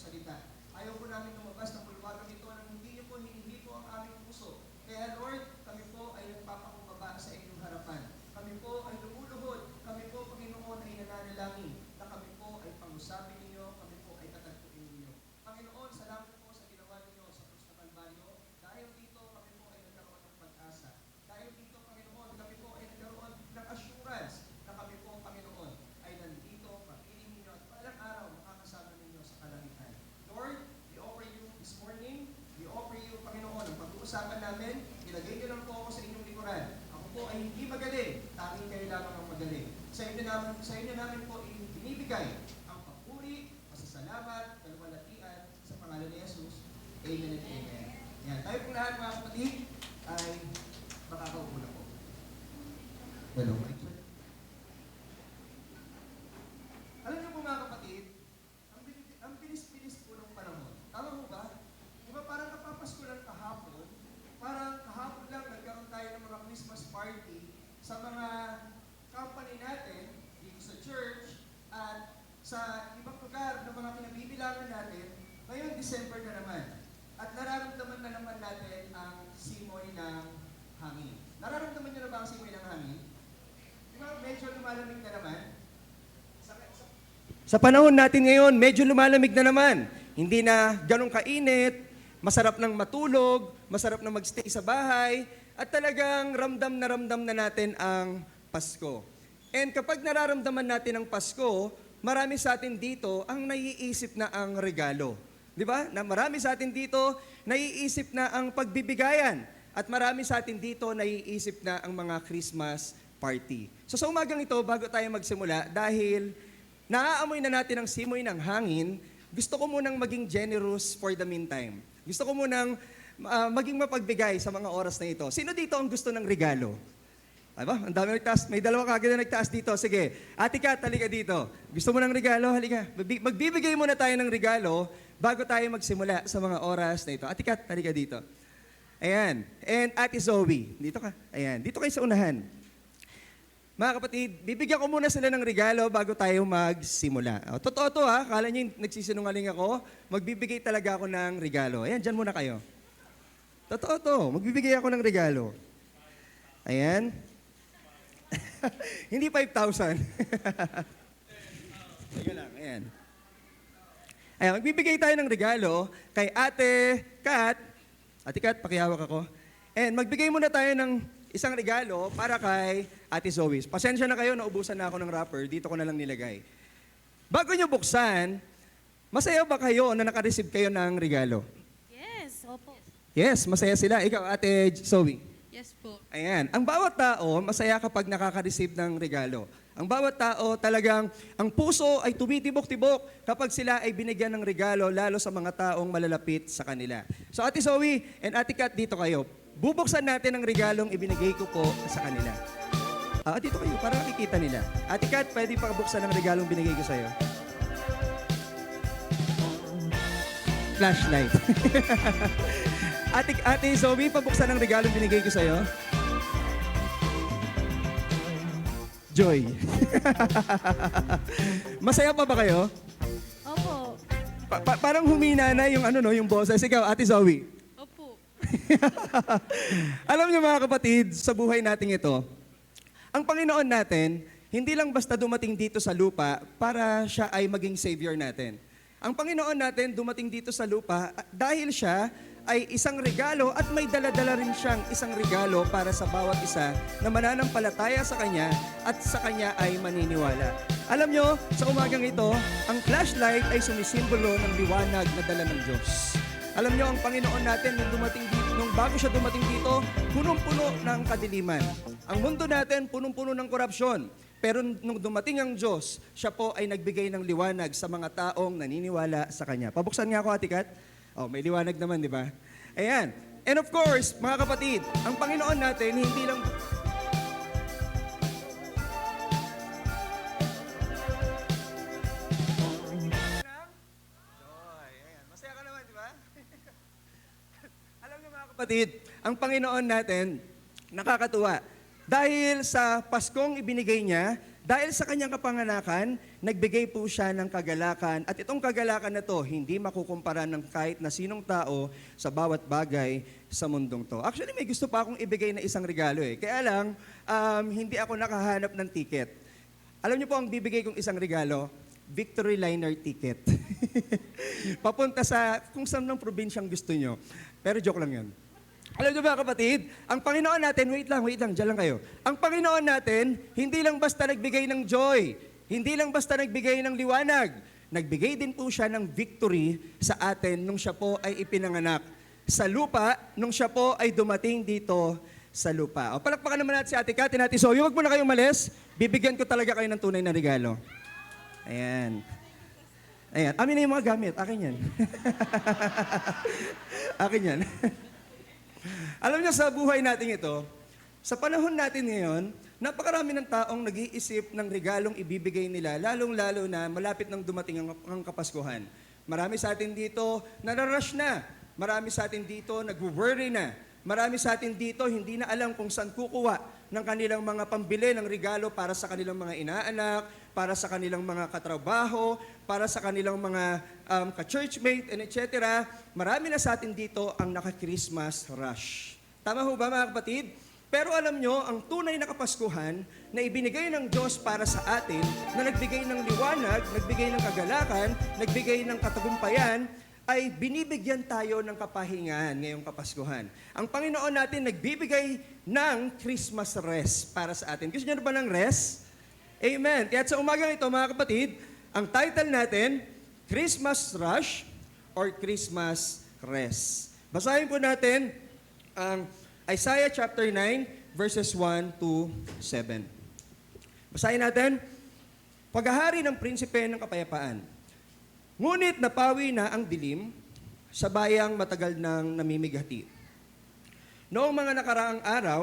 salita. Ayaw po namin lumabas ng bulwagan ito nang hindi niyo po hinihipo ang aming puso. Kaya Lord, kami po ay nagpapakumbaba sa inyong harapan. Kami po ay lumuluhod. Kami po, Panginoon, ay nananalangin na kami po ay pangusapin ninyo, kami po ay tatagpuin ninyo. Panginoon, salamat po sa ginawa ninyo sa Krus na Kalbaryo. Dahil dito, kami po ay nagkaroon ng pag-asa. Dahil dito, Panginoon, kami po ay nagkaroon ng assurance na kami po, Panginoon, ay nandito, papiling ninyo at palang araw makakasama ninyo sa kalangitan. Lord, we offer you this morning, we offer you, Panginoon, ang pag-uusapan namin, ilagay niyo lang po ako sa inyong likuran. Ako po ay hindi magaling, tanging kayo lamang ang magaling. Sa inyo namin po binibigay ang papuri, pasasalamat, kaluwalhatian sa pangalan ni Jesus. Amen and amen. Yan. Tayo po lahat mga kapatid ay makakaupo na po. Hello, Mike. Alam niyo po mga kapatid, ang bilis-bilis po ng panahon. Tama mo ba? Di ba parang kapapasko lang kahapon, parang kahapon lang nagkaroon tayo ng mga Christmas party sa mga company natin, dito sa church, at sa ibang lugar na mga pinabibilangan natin, ngayon December na naman. At nararamdaman na naman natin ang simoy ng hangin. Nararamdaman niyo na ba ang simoy ng hangin? Di ba medyo lumalamig na naman? Sa panahon natin ngayon, medyo lumalamig na naman. Hindi na ganong kainit, masarap nang matulog, masarap na magstay sa bahay, at talagang ramdam na natin ang Pasko. And kapag nararamdaman natin ang Pasko, marami sa atin dito ang naiisip na ang regalo. Di ba? Na marami sa atin dito naiisip na ang pagbibigayan. At marami sa atin dito naiisip na ang mga Christmas party. So sa umagang ito, bago tayo magsimula, dahil naaamoy na natin ang simoy ng hangin, gusto ko munang maging generous for the meantime. Gusto ko munang maging mapagbigay sa mga oras na ito. Sino dito ang gusto ng regalo? Aba, ang dami nagtaas. May dalawa kagad na nagtaas dito. Sige, Ate Kat, halika dito. Gusto mo ng regalo? Halika. Magbibigay muna tayo ng regalo bago tayo magsimula sa mga oras na ito. Ate Kat, halika dito. Ayan. And Ate Zoe, dito ka. Ayan, dito kayo sa unahan. Mga kapatid, bibigyan ko muna sila ng regalo bago tayo magsimula. O, totoo to ha, kala nyo nagsisinungaling ako, magbibigay talaga ako ng regalo. Ayan, dyan muna kayo. Totoo to, magbibigay ako ng regalo. Ayan. Hindi 5,000. Sige lang, ayan. Ayan, magbibigay tayo ng regalo kay Ate Kat. Ate Kat, pakihawak ako. And magbigay muna tayo ng isang regalo para kay Ate Zoe. Pasensya na kayo, naubusan na ako ng wrapper. Dito ko na lang nilagay. Bago nyo buksan, masaya ba kayo na nakareceive kayo ng regalo? Yes, opo. Yes, masaya sila. Ikaw, Ate Zoe. Yes po. Ayan. Ang bawat tao, masaya kapag nakaka-receive ng regalo. Ang bawat tao, talagang, ang puso ay tumitibok-tibok kapag sila ay binigyan ng regalo, lalo sa mga taong malalapit sa kanila. So, Ate Zoe and Ate Kat, dito kayo. Bubuksan natin ang regalong ibinigay ko po sa kanila. Dito kayo, para makikita nila. Ate Kat, pwede pa buksan ang regalong binigay ko sa'yo? Flashlight. Ate Zoe, pabuksan ang regalong binigay ko sa'yo. Joy. Masaya pa ba kayo? Opo. Parang humina na yung yung boses. Ikaw, Ate Zoe. Opo. Alam niyo mga kapatid, sa buhay natin ito, ang Panginoon natin, hindi lang basta dumating dito sa lupa para siya ay maging Savior natin. Ang Panginoon natin dumating dito sa lupa dahil siya ay isang regalo at may dala-dala rin siyang isang regalo para sa bawat isa na mananampalataya sa Kanya at sa Kanya ay maniniwala. Alam nyo, sa umagang ito, ang flashlight ay sumisimbolo ng liwanag na dala ng Diyos. Alam nyo, ang Panginoon natin nung bago siya dumating dito, punong-puno ng kadiliman. Ang mundo natin, punong-puno ng korupsyon. Pero nung dumating ang Diyos, siya po ay nagbigay ng liwanag sa mga taong naniniwala sa Kanya. Pabuksan nga ako, Ate Kat. Oh, may liwanag naman, di ba? Ayan. And of course, mga kapatid, ang Panginoon natin, hindi lang... Masaya ka naman, di ba? Alam niyo mga kapatid, ang Panginoon natin, nakakatuwa. Dahil sa Paskong ibinigay niya, Dahil sa kanyang kapanganakan, nagbigay po siya ng kagalakan. At itong kagalakan na to, hindi makukumpara ng kahit na sinong tao sa bawat bagay sa mundong to. Actually, may gusto pa akong ibigay na isang regalo eh. Kaya lang, hindi ako nakahanap ng ticket. Alam niyo po ang bibigay kong isang regalo? Victory Liner ticket. Papunta sa kung saan ng probinsyang gusto nyo. Pero joke lang yun. Alam niyo ba kapatid, ang Panginoon natin, wait lang, dyan lang kayo. Ang Panginoon natin, hindi lang basta nagbigay ng joy, hindi lang basta nagbigay ng liwanag, nagbigay din po siya ng victory sa atin nung siya po ay ipinanganak sa lupa, nung siya po ay dumating dito sa lupa. O palakpakan naman natin si Ate Kat, Ate Soyo, huwag mo na kayong malis, bibigyan ko talaga kayo ng tunay na regalo. Ayan. Ayan, amin na yung mga gamit, akin yan. Akin yan. Alam niyo, sa buhay natin ito, sa panahon natin ngayon, napakarami ng taong nag-iisip ng regalong ibibigay nila, lalong-lalo na malapit nang dumating ang Kapaskuhan. Marami sa atin dito nararush na. Marami sa atin dito nag-worry na. Marami sa atin dito hindi na alam kung saan kukuha ng kanilang mga pambili ng regalo para sa kanilang mga inaanak, para sa kanilang mga katrabaho, para sa kanilang mga ka-churchmate, and etc. Marami na sa atin dito ang naka-Christmas rush. Tama ho ba mga kapatid? Pero alam nyo, ang tunay na Kapaskuhan na ibinigay ng Diyos para sa atin, na nagbigay ng liwanag, nagbigay ng kagalakan, nagbigay ng katagumpayan, ay binibigyan tayo ng kapahingahan ngayong Kapaskuhan. Ang Panginoon natin nagbibigay ng Christmas rest para sa atin. Gusto niyo na ba ng rest? Amen. Kaya sa umagang ito, mga kapatid, ang title natin, Christmas Rush or Christmas Rest. Basahin po natin ang Isaiah chapter 9, verses 1 to 7. Basahin natin, paghahari ng prinsipe ng kapayapaan. Ngunit napawi na ang dilim sa bayang matagal nang namimigati. Noong mga nakaraang araw,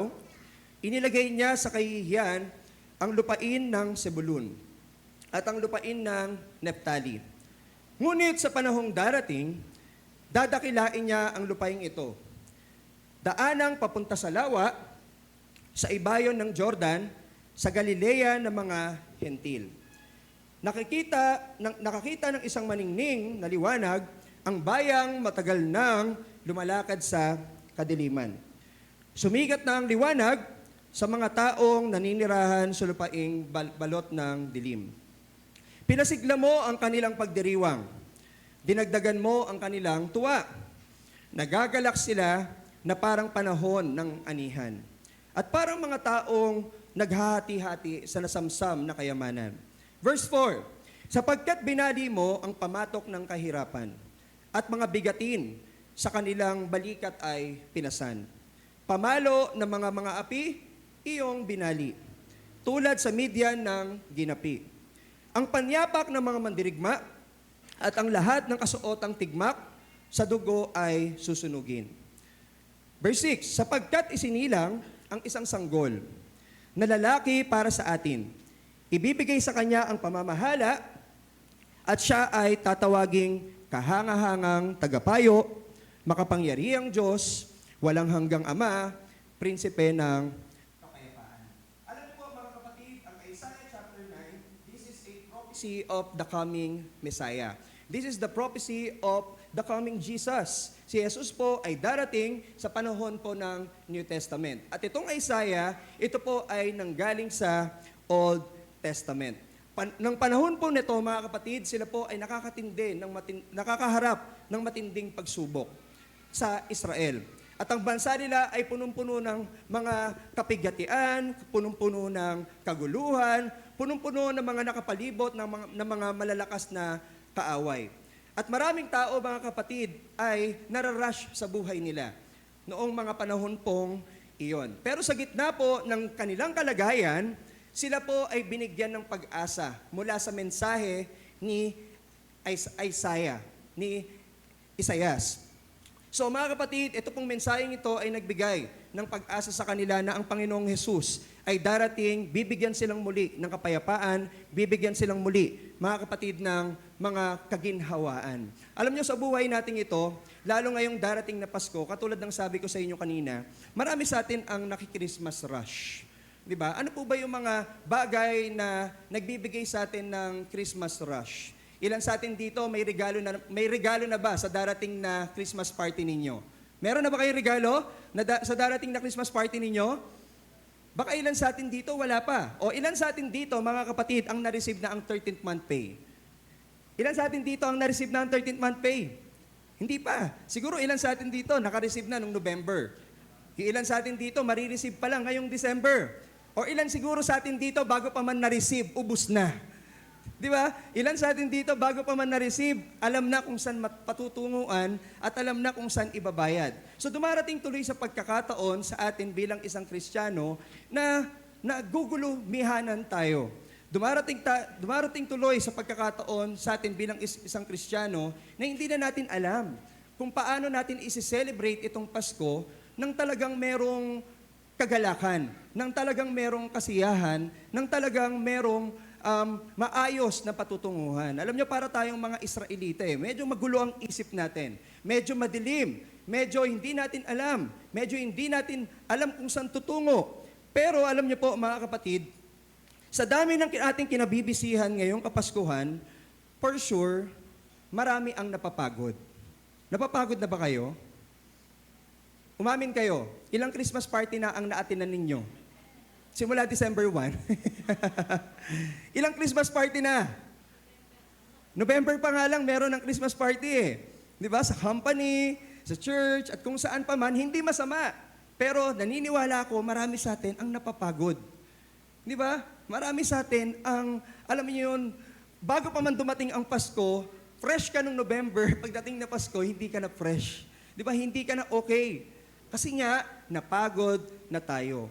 inilagay niya sa kahihiyan ang lupain ng Sebulun at ang lupain ng Neftali. Ngunit sa panahong darating, dadakilain niya ang lupain ito. Daanang papunta sa lawa, sa ibayon ng Jordan, sa Galilea ng mga hentil. Nakakita ng isang maningning na liwanag ang bayang matagal nang lumalakad sa kadiliman. Sumigat na ang liwanag sa mga taong naninirahan sa lupaing balot ng dilim. Pinasigla mo ang kanilang pagdiriwang. Dinagdagan mo ang kanilang tuwa. Nagagalak sila na parang panahon ng anihan. At parang mga taong naghahati-hati sa nasamsam na kayamanan. Verse 4, sapagkat binali mo ang pamatok ng kahirapan at mga bigatin sa kanilang balikat ay pinasan. Pamalo ng mga api, iyong binali, tulad sa Midian ng ginapi. Ang panyapak ng mga mandirigma at ang lahat ng kasuotang tigmak sa dugo ay susunugin. Verse 6, sapagkat isinilang ang isang sanggol na lalaki para sa atin, ibibigay sa kanya ang pamamahala at siya ay tatawaging kahangahangang tagapayo, makapangyarihang Diyos, walang hanggang Ama, prinsipe ng kapayapaan. Alam niyo po mga kapatid, ang Isaiah chapter 9, this is a prophecy of the coming Messiah. This is the prophecy of the coming Jesus. Si Jesus po ay darating sa panahon po ng New Testament. At itong Isaiah, ito po ay nanggaling sa Old Testament. Nang panahon po nito, mga kapatid, sila po ay nakakaharap ng matinding pagsubok sa Israel. At ang bansa nila ay punong-puno ng mga kapigatian, punong-puno ng kaguluhan, punong-puno ng mga nakapalibot ng mga malalakas na kaaway. At maraming tao, mga kapatid, ay nararush sa buhay nila noong mga panahon pong iyon. Pero sa gitna po ng kanilang kalagayan, sila po ay binigyan ng pag-asa mula sa mensahe ni Isaias. So mga kapatid, ito pong mensaheng ito ay nagbigay ng pag-asa sa kanila na ang Panginoong Hesus ay darating, bibigyan silang muli ng kapayapaan, bibigyan silang muli, mga kapatid, ng mga kaginhawaan. Alam niyo, sa buhay natin ito, lalo ngayong darating na Pasko, katulad ng sabi ko sa inyo kanina, marami sa atin ang naki-Christmas rush. Di ba? Ano po ba yung mga bagay na nagbibigay sa atin ng Christmas rush? Ilan sa atin dito may regalo na ba sa darating na Christmas party ninyo? Meron na ba kayong regalo sa darating na Christmas party ninyo? Baka ilan sa atin dito wala pa. O ilan sa atin dito, mga kapatid, ang na-receive na ang 13th month pay? Ilan sa atin dito ang na-receive na ang 13th month pay? Hindi pa. Siguro ilan sa atin dito naka-receive na nung November. Yung ilan sa atin dito marireceive pa lang ngayong December. O ilan siguro sa atin dito bago pa man na-receive, ubus na. Di ba? Ilan sa atin dito bago pa man na-receive, alam na kung saan patutunguan at alam na kung saan ibabayad. So dumarating tuloy sa pagkakataon sa atin bilang isang Kristiyano na nagugulumihanan tayo. Dumarating tuloy sa pagkakataon sa atin bilang isang Kristiyano na hindi na natin alam kung paano natin isi-celebrate itong Pasko nang talagang merong kagalakan, nang talagang merong kasiyahan, nang talagang merong maayos na patutunguhan. Alam nyo, para tayong mga Israelita, medyo magulo ang isip natin, medyo madilim, medyo hindi natin alam, medyo hindi natin alam kung saan tutungo. Pero alam nyo po, mga kapatid, sa dami ng ating kinabibisihan ngayong Kapaskuhan, for sure, marami ang napapagod. Napapagod na ba kayo? Umamin kayo, ilang Christmas party na ang naatinan ninyo? Simula December 1. Ilang Christmas party na? November pa nga lang meron ng Christmas party eh. Di ba? Sa company, sa church, at kung saan pa man, hindi masama. Pero naniniwala ako, marami sa atin ang napapagod. Di ba? Marami sa atin ang, alam niyo yun, bago pa man dumating ang Pasko, fresh ka nung November, pagdating na Pasko, hindi ka na fresh. Di ba? Hindi ka na okay. Kasi nga, napagod na tayo.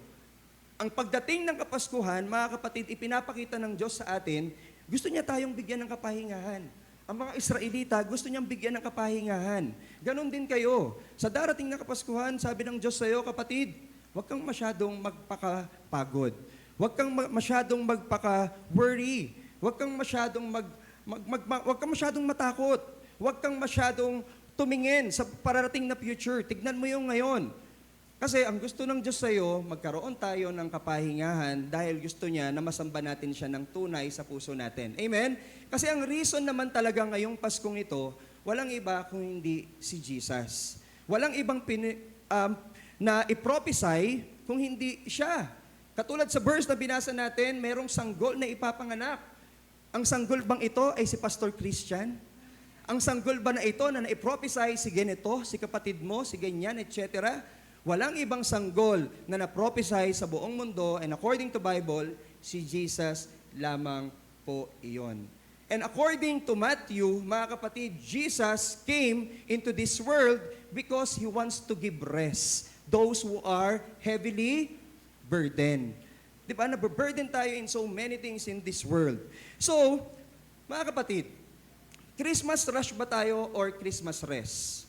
Ang pagdating ng Kapaskuhan, mga kapatid, ipinapakita ng Diyos sa atin, gusto niya tayong bigyan ng kapahingahan. Ang mga Israelita, gusto niyang bigyan ng kapahingahan. Ganon din kayo. Sa darating na Kapaskuhan, sabi ng Diyos sa iyo, kapatid, huwag kang masyadong magpakapagod. Huwag kang masyadong magpaka-worry. Huwag kang masyadong matakot. Huwag kang masyadong tumingin sa pararating na future. Tignan mo yung ngayon. Kasi ang gusto ng Diyos sa iyo, magkaroon tayo ng kapahingahan dahil gusto niya na masamba natin siya ng tunay sa puso natin. Amen? Kasi ang reason naman talaga ngayong Paskong ito, walang iba kung hindi si Jesus. Walang ibang na i-prophesy kung hindi siya. Katulad sa verse na binasa natin, merong sanggol na ipapanganak. Ang sanggol bang ito ay si Pastor Christian? Ang sanggol ba na ito na na-prophesy si ganito, si kapatid mo, si ganyan, etc.? Walang ibang sanggol na na-prophesy sa buong mundo, and according to Bible, si Jesus lamang po iyon. And according to Matthew, mga kapatid, Jesus came into this world because He wants to give rest those who are heavily burdened. Di ba? Nababurden tayo in so many things in this world. So, mga kapatid, Christmas rush ba tayo or Christmas rest?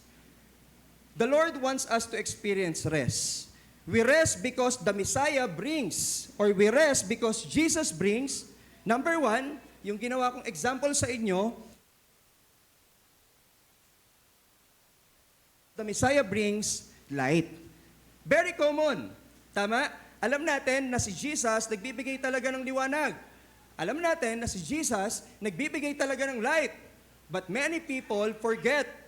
The Lord wants us to experience rest. We rest because the Messiah brings, or we rest because Jesus brings. Number one, yung ginawa kong example sa inyo, the Messiah brings light. Very common. Tama? Alam natin na si Jesus nagbibigay talaga ng liwanag. Alam natin na si Jesus nagbibigay talaga ng light. But many people forget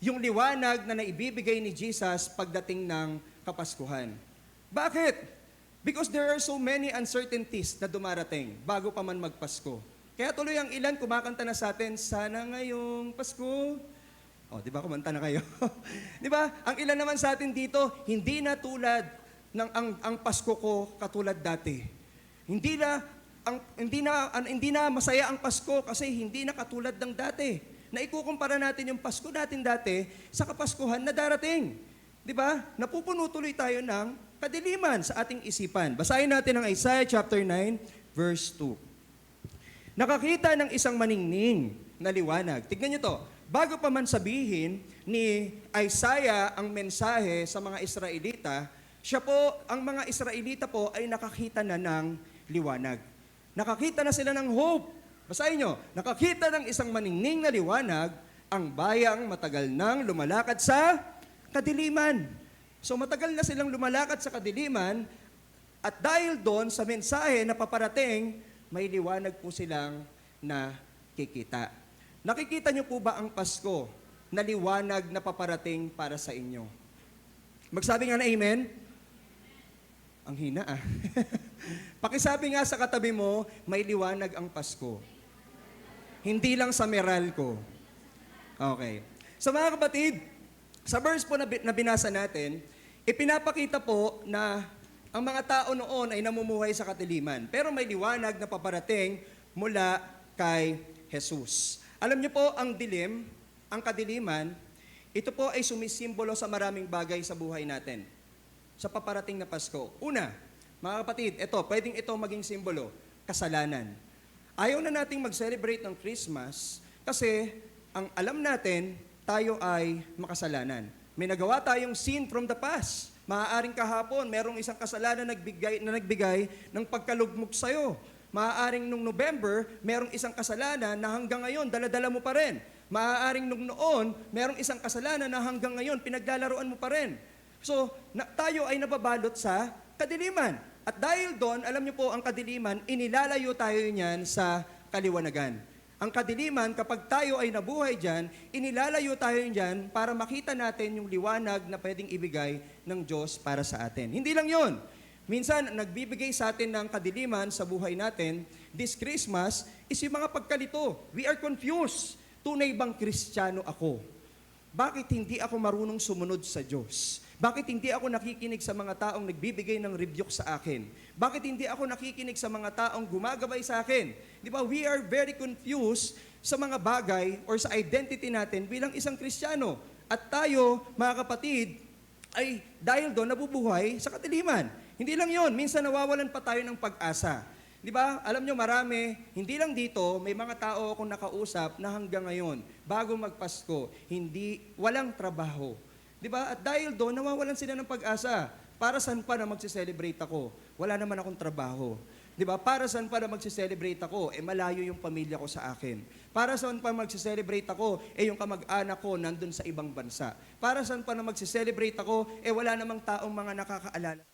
yung liwanag na naibibigay ni Jesus pagdating ng Kapaskuhan. Bakit? Because there are so many uncertainties na dumarating bago pa man magpasko. Kaya tuloy ang ilan kumakanta na sa atin, sana ngayong Pasko. O, di ba kumanta na kayo? Di ba? Ang ilan naman sa atin dito, hindi na tulad ng ang Pasko ko katulad dati. Hindi na masaya ang Pasko kasi hindi na katulad ng dati. Na ikukumpara natin yung Pasko natin dati sa Kapaskuhan na darating. Di ba? Napupuno tuloy tayo ng kadiliman sa ating isipan. Basahin natin ang Isaiah chapter 9, verse 2. Nakakita ng isang maningning na liwanag. Tignan niyo to. Bago pa man sabihin ni Isaiah ang mensahe sa mga Israelita, ang mga Israelita po ay nakakita na ng liwanag. Nakakita na sila ng hope. Basahin nyo, nakakita ng isang maningning na liwanag, ang bayang matagal nang lumalakad sa kadiliman. So matagal na silang lumalakad sa kadiliman, At dahil doon sa mensahe na paparating, may liwanag po silang nakikita. Nakikita niyo po ba ang Pasko na liwanag na paparating para sa inyo? Magsabi nga na amen? Ang hina ah. Pakisabi nga sa katabi mo, may liwanag ang Pasko. Hindi lang sa Meralco. Okay. So mga kapatid, sa verse po na binasa natin, ipinapakita po na ang mga tao noon ay namumuhay sa kadiliman. Pero may liwanag na paparating mula kay Jesus. Alam niyo po, ang dilim, ang kadiliman, ito po ay sumisimbolo sa maraming bagay sa buhay natin. Sa paparating na Pasko. Una, mga kapatid, pwedeng ito maging simbolo, kasalanan. Ayaw na nating mag-celebrate ng Christmas kasi ang alam natin, tayo ay makasalanan. May nagawa tayong sin from the past. Maaaring kahapon, merong isang kasalanan na nagbigay ng pagkalugmok sa'yo. Maaaring nung November, merong isang kasalanan na hanggang ngayon, dala-dala mo pa rin. Maaaring nung noon, merong isang kasalanan na hanggang ngayon, pinaglalaroan mo pa rin. So, tayo ay nababalot sa kadiliman. At dahil doon, alam niyo po, ang kadiliman, inilalayo tayo niyan sa kaliwanagan. Ang kadiliman, kapag tayo ay nabuhay dyan, inilalayo tayo dyan para makita natin yung liwanag na pwedeng ibigay ng Diyos para sa atin. Hindi lang yon. Minsan, nagbibigay sa atin ng kadiliman sa buhay natin, this Christmas, is yung mga pagkalito. We are confused. Tunay bang Kristiyano ako? Bakit hindi ako marunong sumunod sa Diyos? Bakit hindi ako nakikinig sa mga taong nagbibigay ng rebuke sa akin? Bakit hindi ako nakikinig sa mga taong gumagabay sa akin? Di ba, we are very confused sa mga bagay or sa identity natin bilang isang Kristiyano. At tayo, mga kapatid, ay dahil doon nabubuhay sa kadiliman. Hindi lang yon, minsan nawawalan pa tayo ng pag-asa. Di ba? Alam nyo, marami, hindi lang dito, may mga tao akong nakausap na hanggang ngayon, bago magpasko, walang trabaho. Di ba? At dahil doon, nawawalan sila ng pag-asa. Para saan pa na magse-celebrate ako? Wala naman akong trabaho. Di ba? Para saan pa na magse-celebrate ako? Malayo yung pamilya ko sa akin. Para saan pa magse-celebrate ako? Yung kamag-anak ko nandun sa ibang bansa. Para saan pa na magse-celebrate ako? Wala namang taong mga nakakaalala.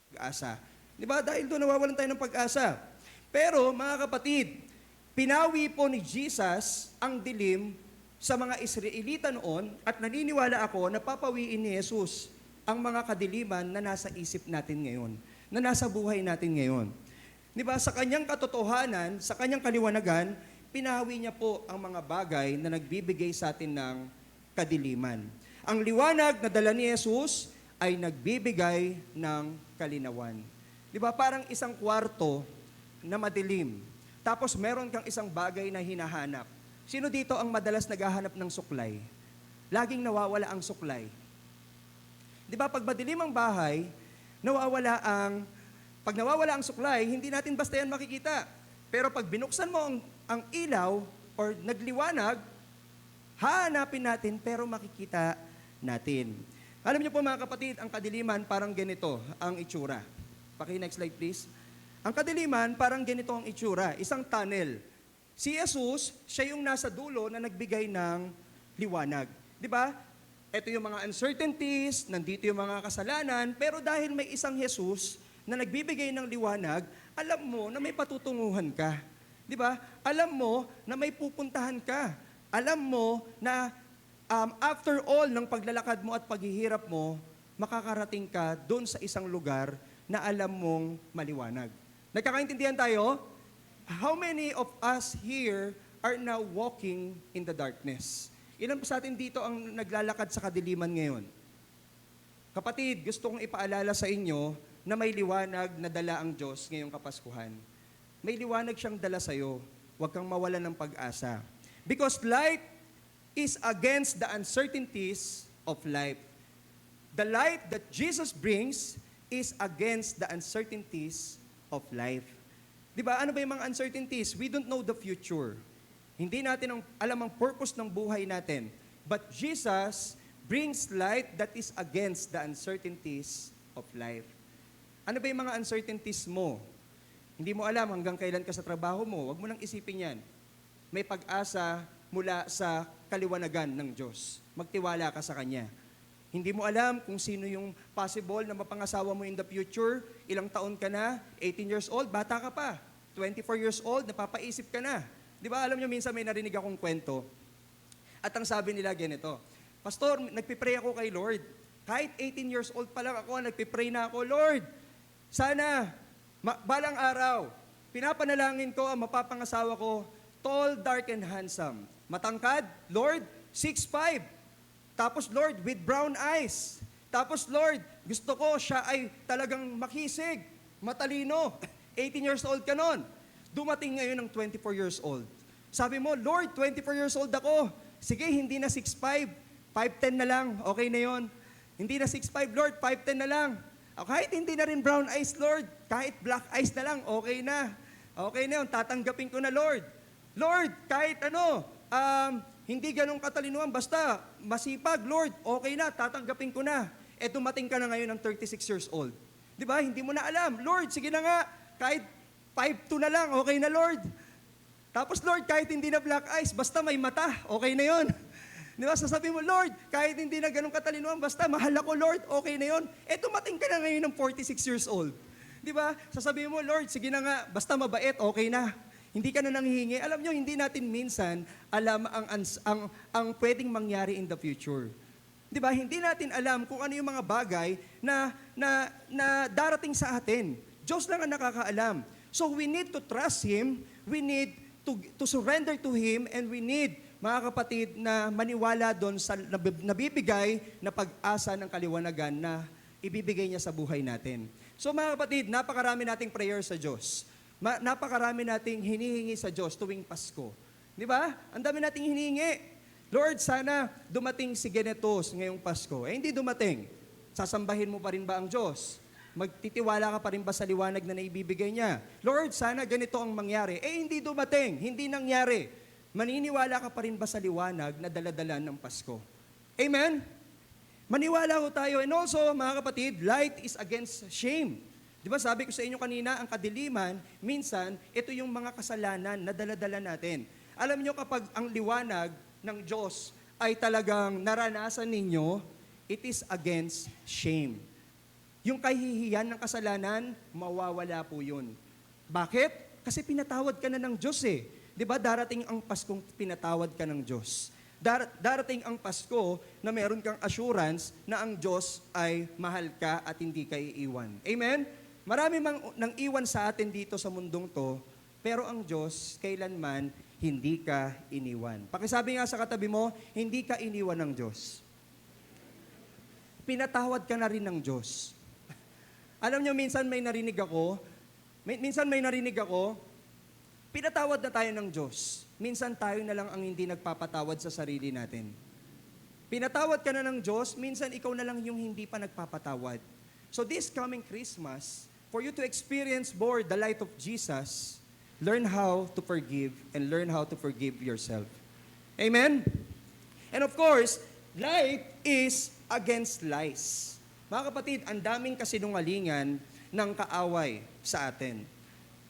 Pag-asa. Di ba? Dahil doon nawawalan tayo ng pag-asa. Pero, mga kapatid, pinawi po ni Jesus ang dilim sa mga Israelita noon at naniniwala ako na papawiin ni Jesus ang mga kadiliman na nasa isip natin ngayon, na nasa buhay natin ngayon. Di ba? Sa kanyang katotohanan, sa kanyang kaliwanagan, pinawi niya po ang mga bagay na nagbibigay sa atin ng kadiliman. Ang liwanag na dala ni Jesus ay nagbibigay ng kalinawan. Di ba? Parang isang kwarto na madilim. Tapos meron kang isang bagay na hinahanap. Sino dito ang madalas naghahanap ng suklay? Laging nawawala ang suklay. Di ba, pag madilim ang bahay, pag nawawala ang suklay, hindi natin basta yan makikita. Pero pag binuksan mo ang ilaw or nagliwanag, hahanapin natin pero makikita natin. Alam niyo po mga kapatid, ang kadiliman parang ganito ang itsura. Next slide please. Ang kadiliman parang ganito ang itsura, isang tunnel. Si Jesus, siya yung nasa dulo na nagbigay ng liwanag. Di ba? Ito yung mga uncertainties, nandito yung mga kasalanan, pero dahil may isang Jesus na nagbibigay ng liwanag, alam mo na may patutunguhan ka. Di ba? Alam mo na may pupuntahan ka. Alam mo na after all ng paglalakad mo at paghihirap mo, makakarating ka doon sa isang lugar na alam mong maliwanag. Nagkakaintindihan tayo? How many of us here are now walking in the darkness? Ilan po sa atin dito ang naglalakad sa kadiliman ngayon? Kapatid, gusto kong ipaalala sa inyo na may liwanag na dala ang Diyos ngayong Kapaskuhan. May liwanag siyang dala sa iyo. Huwag kang mawalan ng pag-asa. Because light is against the uncertainties of life. The light that Jesus brings is against the uncertainties of life. Di ba? Ano ba yung mga uncertainties? We don't know the future. Hindi natin alam ang purpose ng buhay natin. But Jesus brings light that is against the uncertainties of life. Ano ba yung mga uncertainties mo? Hindi mo alam hanggang kailan ka sa trabaho mo. Huwag mo nang isipin yan. May pag-asa mula sa kaliwanagan ng Diyos. Magtiwala ka sa Kanya. Hindi mo alam kung sino yung possible na mapangasawa mo in the future. Ilang taon ka na, 18 years old, bata ka pa. 24 years old, napapaisip ka na. Di ba, alam nyo, minsan may narinig akong kwento. At ang sabi nila ganito, Pastor, nagpipray ako kay Lord. Kahit 18 years old pa lang ako, nagpipray na ako, Lord, sana, balang araw, pinapanalangin ko ang mapapangasawa ko, tall, dark, and handsome. Matangkad, Lord, 6'5". Tapos, Lord, with brown eyes. Tapos, Lord, gusto ko siya ay talagang makisig, matalino. 18 years old ka nun. Dumating ngayon ng 24 years old. Sabi mo, Lord, 24 years old ako. Sige, hindi na 6'5", 5'10 na lang, okay na yon. Hindi na 6'5", Lord, 5'10 na lang. Kahit hindi na rin brown eyes, Lord, kahit black eyes na lang, okay na. Okay na yun, tatanggapin ko na, Lord. Lord, kahit hindi ganun katalinuhan, basta masipag, Lord, okay na, tatanggapin ko na. Dumating ka na ngayon ng 36 years old. Di ba? Hindi mo na alam. Lord, sige na nga, kahit 5'2 na lang, okay na, Lord. Tapos, Lord, kahit hindi na black eyes, basta may mata, okay na yon. Di ba? Sasabihin mo, Lord, kahit hindi na ganun katalinuhan, basta mahal ako, Lord, okay na yon. Dumating ka na ngayon ng 46 years old. Di ba? Sasabihin mo, Lord, sige na nga, basta mabait, okay na. Hindi ka na nanghihingi. Alam nyo, hindi natin minsan alam ang pwedeng mangyari in the future. Di ba? Hindi natin alam kung ano yung mga bagay na darating sa atin. Diyos lang ang nakakaalam. So we need to trust Him, we need to surrender to Him, and we need, mga kapatid, na maniwala doon sa nabibigay na pag-asa ng kaliwanagan na ibibigay niya sa buhay natin. So mga kapatid, napakarami nating prayer sa Diyos. Napakarami nating hinihingi sa Diyos tuwing Pasko. Di ba? Ang dami nating hinihingi. Lord, sana dumating si Genetos ngayong Pasko. Hindi dumating. Sasambahin mo pa rin ba ang Diyos? Magtitiwala ka pa rin ba sa liwanag na naibibigay niya? Lord, sana ganito ang mangyari. Hindi dumating. Hindi nangyari. Maniniwala ka pa rin ba sa liwanag na daladala ng Pasko? Amen? Maniwala ho tayo. And also, mga kapatid, light is against shame. Di ba sabi ko sa inyo kanina, ang kadiliman, minsan, ito yung mga kasalanan na daladala natin. Alam nyo kapag ang liwanag ng Diyos ay talagang naranasan ninyo, it is against shame. Yung kahihiyan ng kasalanan, mawawala po yun. Bakit? Kasi pinatawad ka na ng Diyos eh. Di ba darating ang Paskong pinatawad ka ng Diyos. Darating ang Pasko na meron kang assurance na ang Diyos ay mahal ka at hindi ka iiwan. Amen? Marami nang iwan sa atin dito sa mundong to, pero ang Diyos, kailanman, hindi ka iniwan. Pakisabi nga sa katabi mo, hindi ka iniwan ng Diyos. Pinatawad ka na rin ng Diyos. Alam nyo, minsan may narinig ako, pinatawad na tayo ng Diyos. Minsan tayo na lang ang hindi nagpapatawad sa sarili natin. Pinatawad ka na ng Diyos, minsan ikaw na lang yung hindi pa nagpapatawad. So this coming Christmas, for you to experience more the light of Jesus, learn how to forgive and learn how to forgive yourself. Amen? And of course, light is against lies. Mga kapatid, ang daming kasinungalingan ng kaaway sa atin.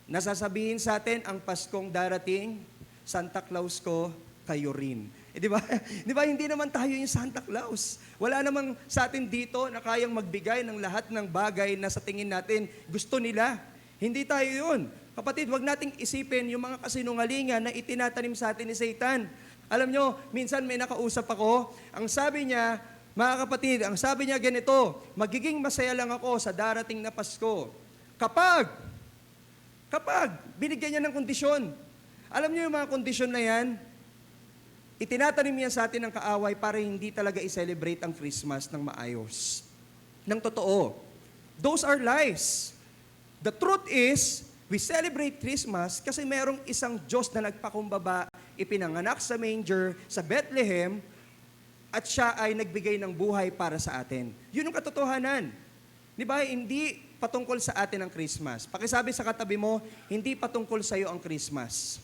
Nasasabihin sa atin, ang Paskong darating, Santa Claus ko, kayo rin. Di ba? Di ba, hindi naman tayo yung Santa Claus. Wala namang sa atin dito na kayang magbigay ng lahat ng bagay na sa tingin natin gusto nila. Hindi tayo yun. Kapatid, wag nating isipin yung mga kasinungalingan na itinatanim sa atin ni Satan. Alam nyo, minsan may nakausap ako, ang sabi niya, mga kapatid, ang sabi niya ganito, magiging masaya lang ako sa darating na Pasko. Kapag binigyan niya ng kondisyon. Alam niyo yung mga kondisyon na yan, itinatanim niya sa atin ng kaaway para hindi talaga i-celebrate ang Christmas ng maayos. Ng totoo. Those are lies. The truth is, we celebrate Christmas kasi merong isang Diyos na nagpakumbaba, ipinanganak sa manger, sa Bethlehem, at siya ay nagbigay ng buhay para sa atin. Yun ang katotohanan. Di ba? Hindi patungkol sa atin ang Christmas. Pakisabi sa katabi mo, hindi patungkol sa iyo ang Christmas.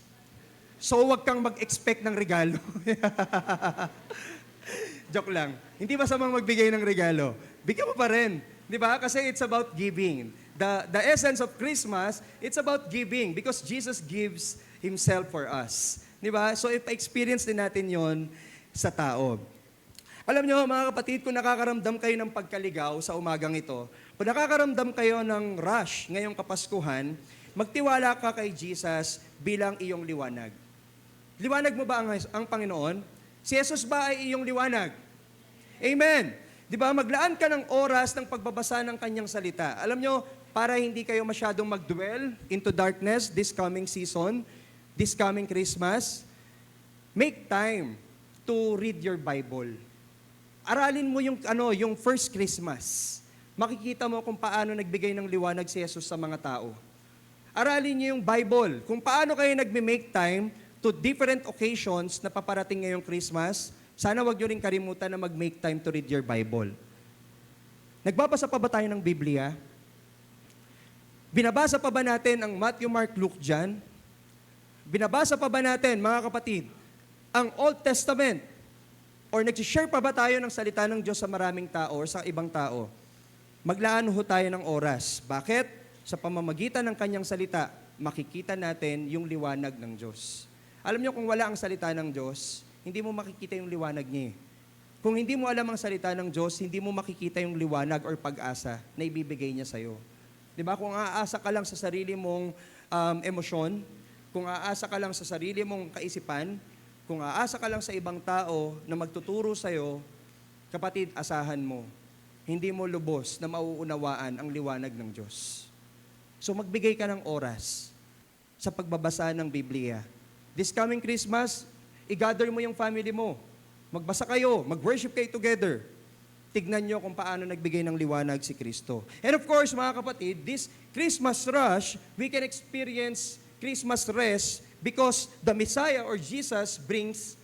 So, huwag kang mag-expect ng regalo. Joke lang. Hindi masamang magbigay ng regalo. Bigyan mo pa rin. Di ba? Kasi it's about giving. The essence of Christmas, it's about giving because Jesus gives Himself for us. Di ba? So, if experience din natin yon sa tao. Alam nyo, mga kapatid, kung nakakaramdam kayo ng pagkaligaw sa umagang ito, kung nakakaramdam kayo ng rush ngayong Kapaskuhan, magtiwala ka kay Jesus bilang iyong liwanag. Liwanag mo ba ang Panginoon? Si Jesus ba ay iyong liwanag? Amen! Di ba, maglaan ka ng oras ng pagbabasa ng kanyang salita. Alam nyo, para hindi kayo masyadong mag-dwell into darkness this coming season, this coming Christmas, make time to read your Bible. Aralin mo yung first Christmas. Makikita mo kung paano nagbigay ng liwanag si Jesus sa mga tao. Aralin niyo yung Bible, kung paano kayo nagme-make time to different occasions na paparating ngayong Christmas. Sana wag niyo rin kalimutan na mag-make time to read your Bible. Nagbabasa pa ba tayo ng Biblia? Binabasa pa ba natin ang Matthew, Mark, Luke, John? Binabasa pa ba natin, mga kapatid, ang Old Testament? Or nag-share pa ba tayo ng salita ng Diyos sa maraming tao or sa ibang tao? Maglaan ho tayo ng oras. Bakit? Sa pamamagitan ng kanyang salita, makikita natin yung liwanag ng Diyos. Alam niyo, kung wala ang salita ng Diyos, hindi mo makikita yung liwanag niya. Kung hindi mo alam ang salita ng Diyos, hindi mo makikita yung liwanag or pag-asa na ibibigay niya sa'yo. Di ba? Kung aasa ka lang sa sarili mong emosyon, kung aasa ka lang sa sarili mong kaisipan, kung aasa ka lang sa ibang tao na magtuturo sa'yo, kapatid, asahan mo. Hindi mo lubos na mauunawaan ang liwanag ng Diyos. So magbigay ka ng oras sa pagbabasa ng Biblia. This coming Christmas, i-gather mo yung family mo. Magbasa kayo, mag-worship kayo together. Tignan nyo kung paano nagbigay ng liwanag si Kristo. And of course, mga kapatid, this Christmas rush, we can experience Christmas rest because the Messiah or Jesus brings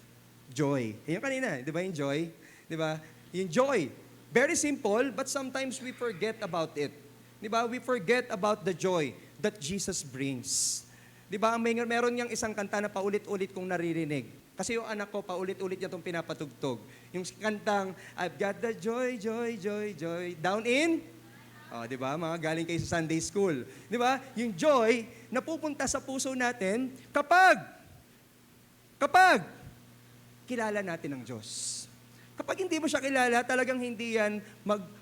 joy. Yung kanina, di ba yung joy? Di ba? Yung joy. Very simple, but sometimes we forget about it. Di ba? We forget about the joy that Jesus brings. Di ba? Meron niyang isang kanta na paulit-ulit kong naririnig. Kasi yung anak ko, paulit-ulit niya itong pinapatugtog. Yung kantang, I've got the joy, joy, joy, joy, down in? Oh, di ba? Mga galing kayo sa Sunday school. Di ba? Yung joy na pupunta sa puso natin kapag kilala natin ang Diyos. Kapag hindi mo siya kilala, talagang hindi yan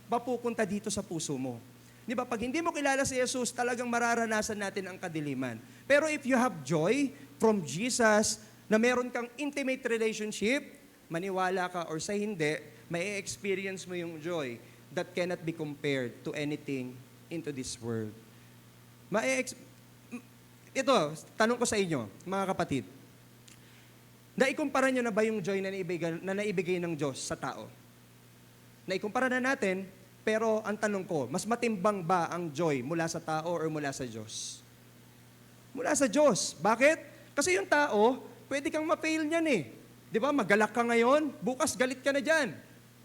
mapupunta dito sa puso mo. Di ba? Pag hindi mo kilala si Jesus, talagang mararanasan natin ang kadiliman. Pero if you have joy from Jesus, na meron kang intimate relationship, maniwala ka or sa hindi, may experience mo yung joy that cannot be compared to anything into this world. Ito, tanong ko sa inyo, mga kapatid. Naikumpara nyo na ba yung joy na naibigay ng Diyos sa tao? Naikumpara na natin, pero ang tanong ko, mas matimbang ba ang joy mula sa tao or mula sa Diyos? Mula sa Diyos. Bakit? Kasi yung tao, pwede kang ma-fail niyan eh. Di ba? Magalak ka ngayon, bukas galit ka na dyan.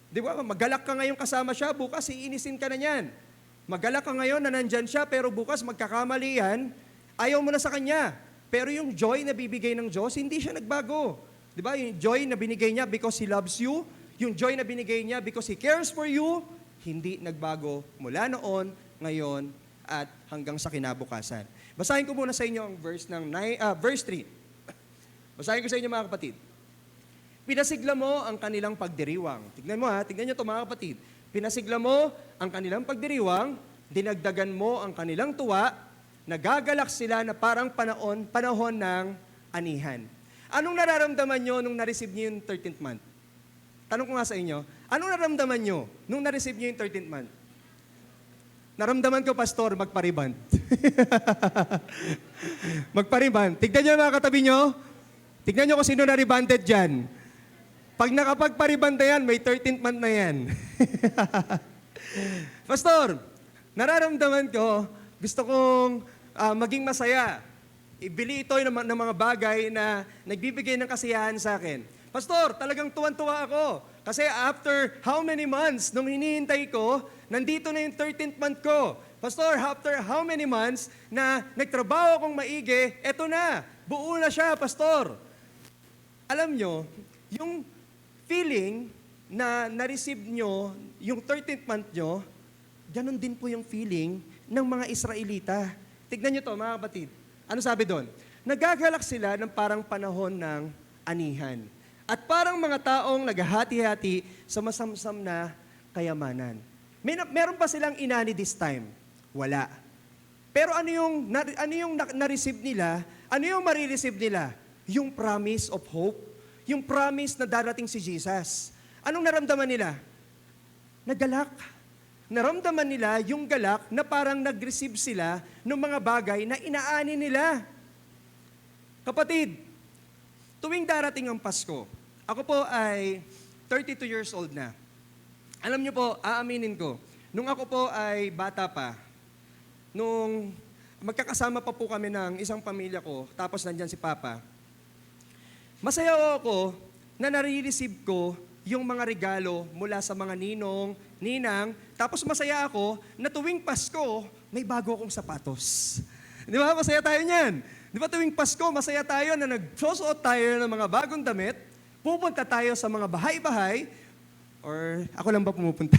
Di ba? Magalak ka ngayon kasama siya, bukas iinisin ka na niyan. Magalak ka ngayon na nandyan siya, pero bukas magkakamali yan, ayaw mo na sa kanya. Pero yung joy na bibigay ng Diyos, hindi siya nagbago. Di ba? Yung joy na binigay niya because He loves you, yung joy na binigay niya because He cares for you, hindi nagbago mula noon, ngayon, at hanggang sa kinabukasan. Basahin ko muna sa inyo ang verse 3. Basahin ko sa inyo, mga kapatid. Pinasigla mo ang kanilang pagdiriwang. Tignan mo tignan nyo ito, mga kapatid. Pinasigla mo ang kanilang pagdiriwang, dinagdagan mo ang kanilang tuwa, nagagalak sila na parang panahon ng anihan. Anong nararamdaman nyo nung na-receive nyo yung 13th month? Tanong ko nga sa inyo, anong nararamdaman nyo nung na-receive nyo yung 13th month? Naramdaman ko, Pastor, magpariband. Magpariband. Tignan nyo mga katabi nyo. Tignan nyo kung sino na-rebanded dyan. Pag nakapagpariband na yan, may 13th month na yan. Pastor, nararamdaman ko, gusto kong maging masaya. Ibili ito ng mga bagay na nagbibigay ng kasiyahan sa akin. Pastor, talagang tuwan-tuwa ako. Kasi after how many months nung hinihintay ko, nandito na yung 13th month ko. Pastor, after how many months na nagtrabaho akong maigi, eto na, buo na siya, Pastor. Alam nyo, yung feeling na na-receive nyo, yung 13th month nyo, ganun din po yung feeling ng mga Israelita. Tignan nyo to, mga kapatid. Ano sabi doon? Nagagalak sila ng parang panahon ng anihan. At parang mga taong naghahati-hati sa masamsam na kayamanan. Meron pa silang inani this time? Wala. Pero ano yung na-receive nila? Ano yung marireceive nila? Yung promise of hope. Yung promise na darating si Jesus. Anong naramdaman nila? Nagalak. Naramdaman nila yung galak na parang nag-receive sila ng mga bagay na inaani nila. Kapatid, tuwing darating ang Pasko, ako po ay 32 years old na. Alam niyo po, aaminin ko, nung ako po ay bata pa, nung magkakasama pa po kami ng isang pamilya ko, tapos nandyan si Papa, masaya ako na nare-receive ko yung mga regalo mula sa mga ninong, ninang, tapos masaya ako na tuwing Pasko, may bago akong sapatos. Di ba? Masaya tayo niyan. Di ba tuwing Pasko, masaya tayo na nagsusuot tayo ng mga bagong damit, pupunta tayo sa mga bahay-bahay, or ako lang ba pumupunta?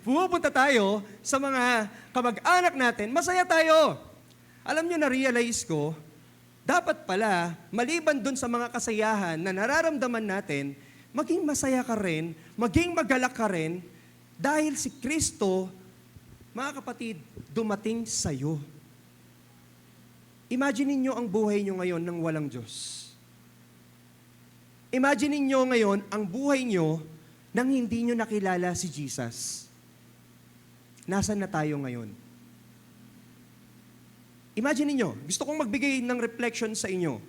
Pumupunta tayo sa mga kamag-anak natin, masaya tayo. Alam niyo, na-realize ko, dapat pala, maliban dun sa mga kasayahan na nararamdaman natin, maging masaya ka rin, maging magalak ka rin, dahil si Kristo, mga kapatid, dumating sa'yo. Imagine niyo ang buhay niyo ngayon nang walang Diyos. Imagine niyo ngayon ang buhay niyo nang hindi niyo nakilala si Jesus. Nasaan na tayo ngayon? Imagine niyo, gusto kong magbigay ng reflection sa inyo.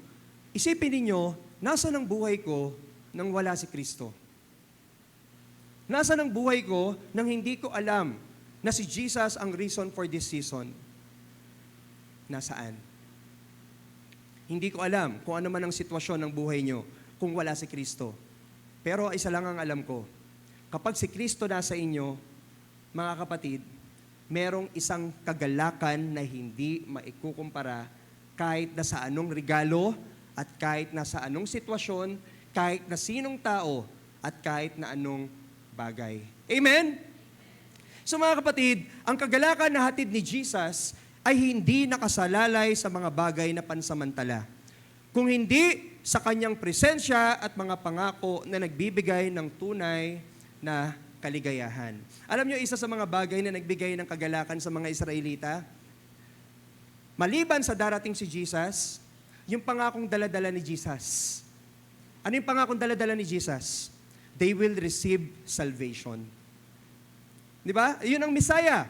Isipin niyo, nasaan ang buhay ko nang wala si Kristo? Nasaan ang buhay ko nang hindi ko alam na si Jesus ang reason for this season? Nasaan? Hindi ko alam kung ano man ang sitwasyon ng buhay niyo kung wala si Kristo. Pero isa lang ang alam ko, kapag si Kristo nasa inyo, mga kapatid, merong isang kagalakan na hindi maikukumpara kahit na sa anong regalo at kahit na sa anong sitwasyon, kahit na sinong tao at kahit na anong bagay. Amen? So mga kapatid, ang kagalakan na hatid ni Jesus ay hindi nakasalalay sa mga bagay na pansamantala. Kung hindi sa kanyang presensya at mga pangako na nagbibigay ng tunay na kaligayahan. Alam niyo, isa sa mga bagay na nagbigay ng kagalakan sa mga Israelita, maliban sa darating si Jesus, yung pangakong daladala ni Jesus. Ano yung pangakong daladala ni Jesus? They will receive salvation. Di ba? Yun ang Messiah.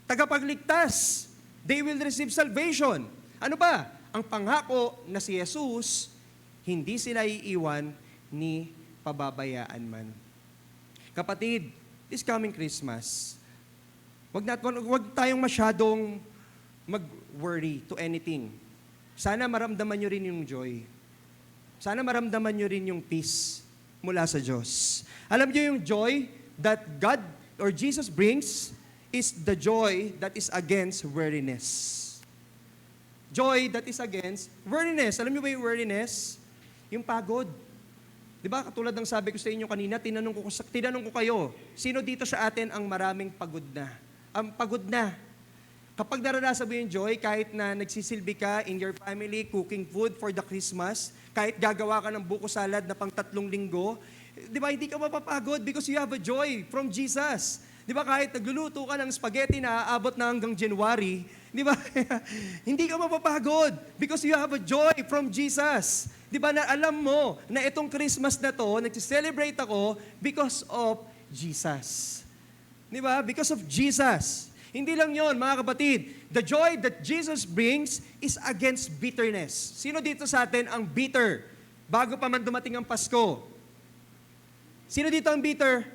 Tagapagligtas. They will receive salvation. Ano ba? Ang pangako na si Jesus, hindi sila iiwan ni pababayaan man. Kapatid, this coming Christmas, wag tayong masyadong mag-worry to anything. Sana maramdaman nyo rin yung joy. Sana maramdaman nyo rin yung peace mula sa Diyos. Alam nyo yung joy that God or Jesus brings is the joy that is against weariness. Joy that is against weariness. Alam nyo ba yung weariness? Yung pagod. Di ba, katulad ng sabi ko sa inyo kanina, tinanong ko kayo, sino dito sa atin ang maraming pagod na? Ang pagod na. Kapag naranasan mo yung joy, kahit na nagsisilbi ka in your family, cooking food for the Christmas, kahit gagawa ka ng buko salad na pang 3 linggo, di ba, hindi ka mapapagod because you have a joy from Jesus. Di ba, kahit nagluluto ka ng spaghetti na aabot na hanggang January, di ba, hindi ka mapapagod because you have a joy from Jesus. Di ba, na alam mo na itong Christmas na to, nag-celebrate ako because of Jesus. Di ba? Because of Jesus. Hindi lang yon, mga kapatid. The joy that Jesus brings is against bitterness. Sino dito sa atin ang bitter? Bago pa man dumating ang Pasko. Sino dito ang bitter?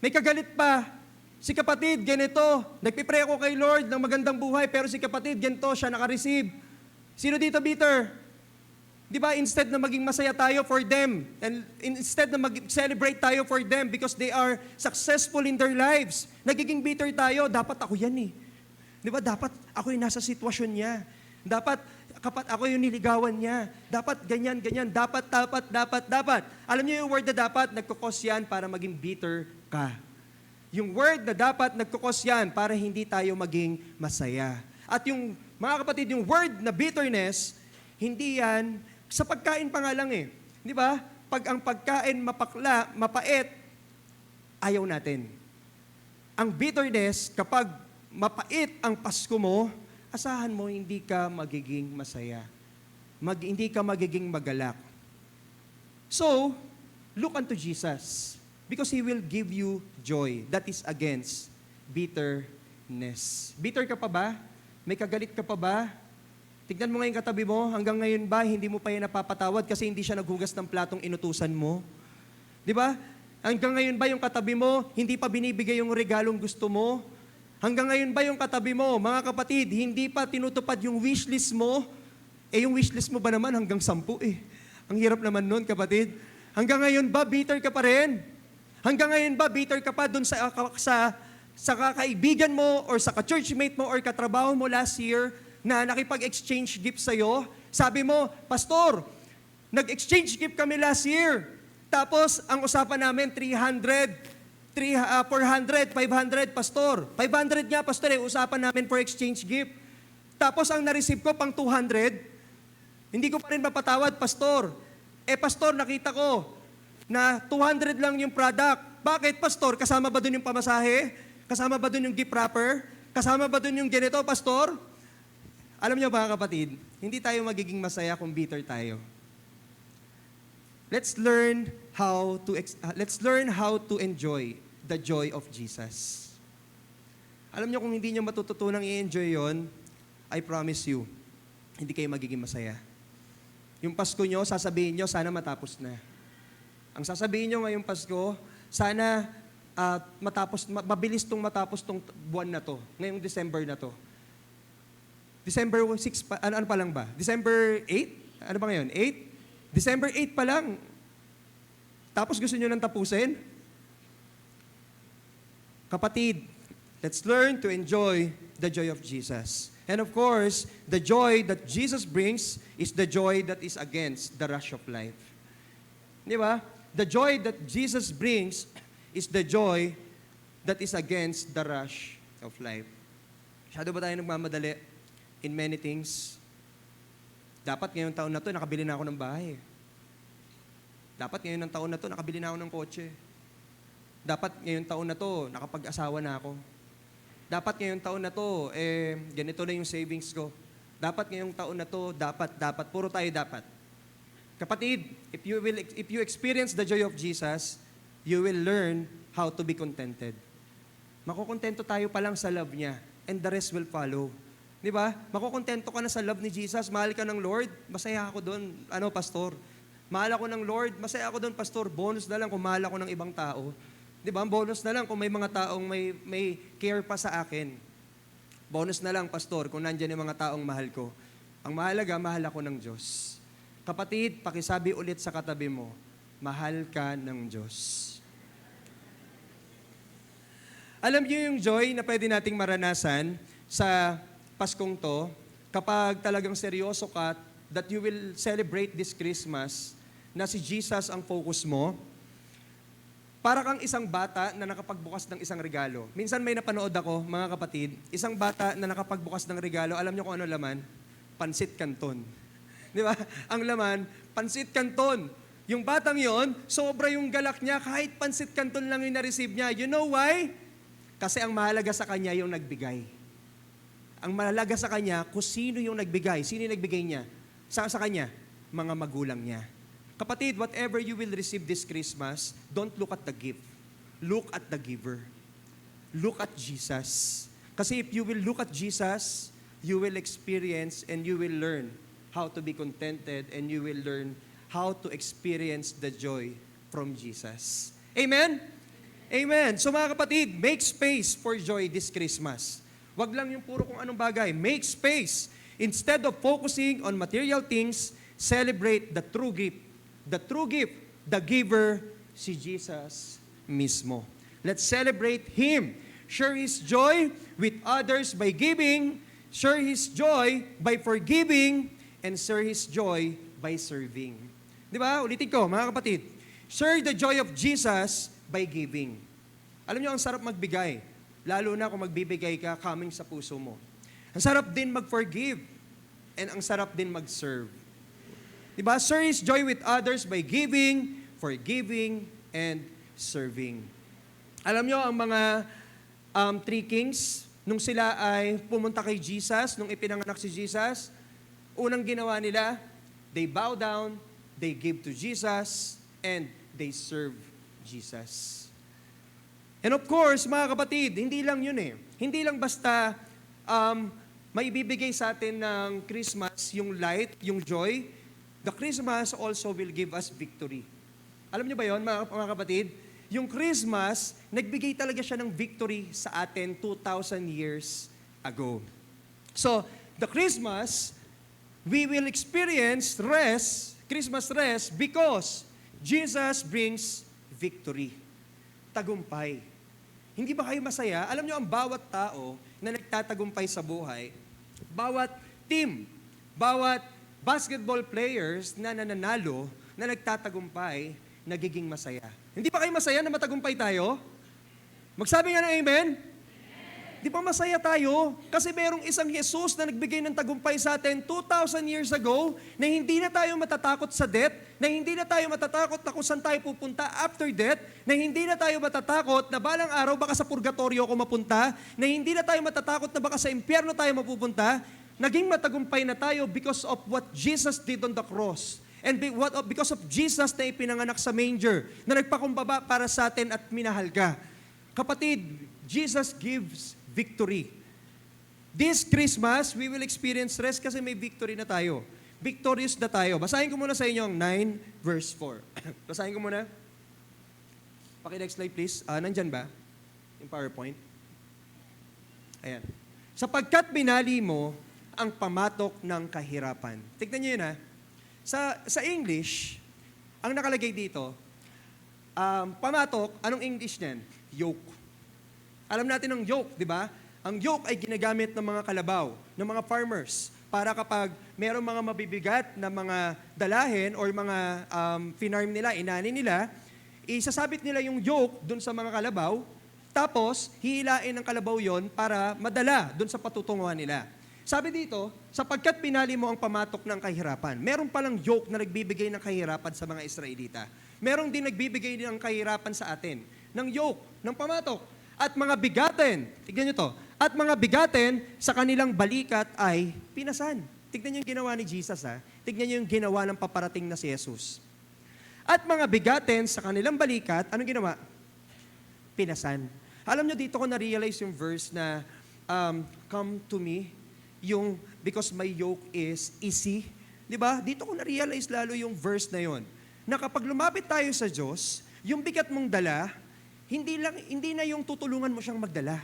May kagalit pa. Si kapatid, ganito. Nagpipray ako kay Lord ng magandang buhay, pero si kapatid, ganito, siya naka-receive. Sino dito bitter? Di ba, instead na maging masaya tayo for them, and instead na mag-celebrate tayo for them because they are successful in their lives, nagiging bitter tayo, dapat ako yan eh. Di ba, dapat ako yung nasa sitwasyon niya. Dapat ako yung niligawan niya. Dapat ganyan, dapat. Alam niyo yung word na dapat, nagkukos yan para maging bitter ka. Yung word na dapat, nagkukos yan para hindi tayo maging masaya. At yung, mga kapatid, yung word na bitterness, hindi yan, sa pagkain pa nga lang eh. Di ba? Pag ang pagkain mapakla, mapait, ayaw natin. Ang bitterness, kapag mapait ang Pasko mo, asahan mo hindi ka magiging masaya. Hindi ka magiging magalak. So, look unto Jesus because He will give you joy. That is against bitterness. Bitter ka pa ba? May kagalit ka pa ba? Tignan mo ngayon katabi mo, hanggang ngayon ba, hindi mo pa yan napapatawad kasi hindi siya naghugas ng platong inutusan mo? Di ba? Hanggang ngayon ba yung katabi mo, hindi pa binibigay yung regalong gusto mo? Hanggang ngayon ba yung katabi mo, mga kapatid, hindi pa tinutupad yung wishlist mo? Yung wishlist mo ba naman hanggang 10 eh? Ang hirap naman nun, kapatid. Hanggang ngayon ba, bitter ka pa rin? Hanggang ngayon ba, bitter ka pa dun sa kakaibigan mo or sa ka-churchmate mo or katrabaho mo last year na nakipag-exchange gift sa'yo? Sabi mo, Pastor, nag-exchange gift kami last year. Tapos, ang usapan namin, 400, 500, Pastor. 500 nga, Pastor, usapan namin for exchange gift. Tapos, ang na-receive ko, pang 200, hindi ko pa rin mapatawad, Pastor. Pastor, nakita ko na 200 lang yung product. Bakit, Pastor? Kasama ba dun yung pamasahe? Kasama ba dun yung gift wrapper? Kasama ba dun yung ganito, Pastor? Alam niyo ba, kapatid, hindi tayo magiging masaya kung bitter tayo. Let's learn how to enjoy the joy of Jesus. Alam niyo kung hindi niyo matututunang i-enjoy 'yon, I promise you, hindi kayo magiging masaya. Yung Pasko niyo, sasabihin niyo sana matapos na. Ang sasabihin niyo ngayong Pasko, sana mabilis tong matapos tong buwan na to, ngayong December na to. December 6 pa, ano pa lang ba? December 8? Ano ba ngayon? 8? December 8 pa lang. Tapos gusto nyo nang tapusin? Kapatid, let's learn to enjoy the joy of Jesus. And of course, the joy that Jesus brings is the joy that is against the rush of life. Di ba? The joy that Jesus brings is the joy that is against the rush of life. Masyado ba tayo nagmamadali in many things? Dapat ngayong taon na to, nakabili na ako ng bahay. Dapat ngayong taon na to, nakabili na ako ng kotse. Dapat ngayong taon na to, nakapag-asawa na ako. Dapat ngayong taon na to, ganito na yung savings ko. Dapat ngayong taon na to, dapat. Puro tayo dapat. Kapatid, if you experience the joy of Jesus, you will learn how to be contented. Makukontento tayo pa lang sa love niya, and the rest will follow. Di ba? Makukontento ka na sa love ni Jesus, mahal ka ng Lord, masaya ako doon. Pastor? Mahal ako ng Lord, masaya ako doon, Pastor. Bonus na lang kung mahal ako ng ibang tao. Di ba? Bonus na lang kung may mga taong may care pa sa akin. Bonus na lang, Pastor, kung nandyan yung mga taong mahal ko. Ang mahalaga, mahal ako ng Diyos. Kapatid, pakisabi ulit sa katabi mo, mahal ka ng Diyos. Alam niyo yung joy na pwede nating maranasan sa Paskong to, kapag talagang seryoso ka that you will celebrate this Christmas na si Jesus ang focus mo, para kang isang bata na nakapagbukas ng isang regalo. Minsan may napanood ako, mga kapatid, isang bata na nakapagbukas ng regalo, alam niyo kung ano laman? Pansit Canton. Di ba? Ang laman, Pansit Canton. Yung batang yon, sobra yung galak niya, kahit Pansit Canton lang yung na-receive niya. You know why? Kasi ang mahalaga sa kanya yung nagbigay. Ang mahalaga sa kanya kung sino yung nagbigay. Sino yung nagbigay niya? Sa kanya? Mga magulang niya. Kapatid, whatever you will receive this Christmas, don't look at the gift. Look at the giver. Look at Jesus. Kasi if you will look at Jesus, you will experience and you will learn how to be contented and you will learn how to experience the joy from Jesus. Amen? Amen. So mga kapatid, make space for joy this Christmas. Wag lang yung puro kung anong bagay. Make space. Instead of focusing on material things, celebrate the true gift. The true gift, the giver, si Jesus mismo. Let's celebrate Him. Share His joy with others by giving, share His joy by forgiving, and share His joy by serving. Di ba? Ulitin ko, mga kapatid. Share the joy of Jesus by giving. Alam niyo, ang sarap magbigay. Lalo na kung magbibigay ka coming sa puso mo. Ang sarap din mag-forgive. And ang sarap din mag-serve. Diba? Share His joy with others by giving, forgiving, and serving. Alam nyo, ang mga three kings, nung sila ay pumunta kay Jesus, nung ipinanganak si Jesus, unang ginawa nila, they bow down, they give to Jesus, and they serve Jesus. And of course, mga kapatid, hindi lang yun eh. Hindi lang basta may ibibigay sa atin ng Christmas, yung light, yung joy. The Christmas also will give us victory. Alam niyo ba yon, mga kapatid? Yung Christmas, nagbigay talaga siya ng victory sa atin 2,000 years ago. So, the Christmas, we will experience rest, Christmas rest, because Jesus brings victory. Tagumpay. Hindi ba kayo masaya? Alam niyo, ang bawat tao na nagtatagumpay sa buhay, bawat team, bawat basketball players na nananalo, na nagtatagumpay, nagiging masaya. Hindi ba kayo masaya na matagumpay tayo? Magsabi nga ng amen? Di ba masaya tayo? Kasi merong isang Jesus na nagbigay ng tagumpay sa atin 2,000 years ago, na hindi na tayo matatakot sa death, na hindi na tayo matatakot na kung saan tayo pupunta after death, na hindi na tayo matatakot na balang araw baka sa purgatorio ako mapunta, na hindi na tayo matatakot na baka sa impyerno tayo mapupunta. Naging matagumpay na tayo because of what Jesus did on the cross. And because of Jesus na ipinanganak sa manger, na nagpakumbaba para sa atin at minahal ka. Kapatid, Jesus gives victory. This Christmas, we will experience rest kasi may victory na tayo. Victorious na tayo. Basahin ko muna sa inyo ang 9 verse 4. Basahin ko muna. Paki-next slide please. Nandyan ba? Yung PowerPoint. Ayan. Sapagkat binali mo ang pamatok ng kahirapan. Tignan niyo yun ha. Sa English, ang nakalagay dito, pamatok, anong English niyan? Yoke. Alam natin ang yoke, di ba? Ang yoke ay ginagamit ng mga kalabaw, ng mga farmers, para kapag merong mga mabibigat na mga dalahin or mga finarm nila, inani nila, isasabit nila yung yoke dun sa mga kalabaw, tapos hihilain ng kalabaw yon para madala dun sa patutunguhan nila. Sabi dito, sapagkat pinali mo ang pamatok ng kahirapan. Meron palang yoke na nagbibigay ng kahirapan sa mga Israelita. Meron din nagbibigay ng kahirapan sa atin, ng yoke, ng pamatok. At mga bigaten, tignan nyo to, at mga bigaten sa kanilang balikat ay pinasan. Tignan nyo yung ginawa ni Jesus ha. Tignan nyo yung ginawa ng paparating na si Jesus. At mga bigaten sa kanilang balikat, anong ginawa? Pinasan. Alam nyo, dito ko na-realize yung verse na, come to me, yung because my yoke is easy. Di ba? Dito ko na-realize lalo yung verse na yon. Na kapag lumapit tayo sa Diyos, yung bigat mong dala, hindi na yung tutulungan mo siyang magdala.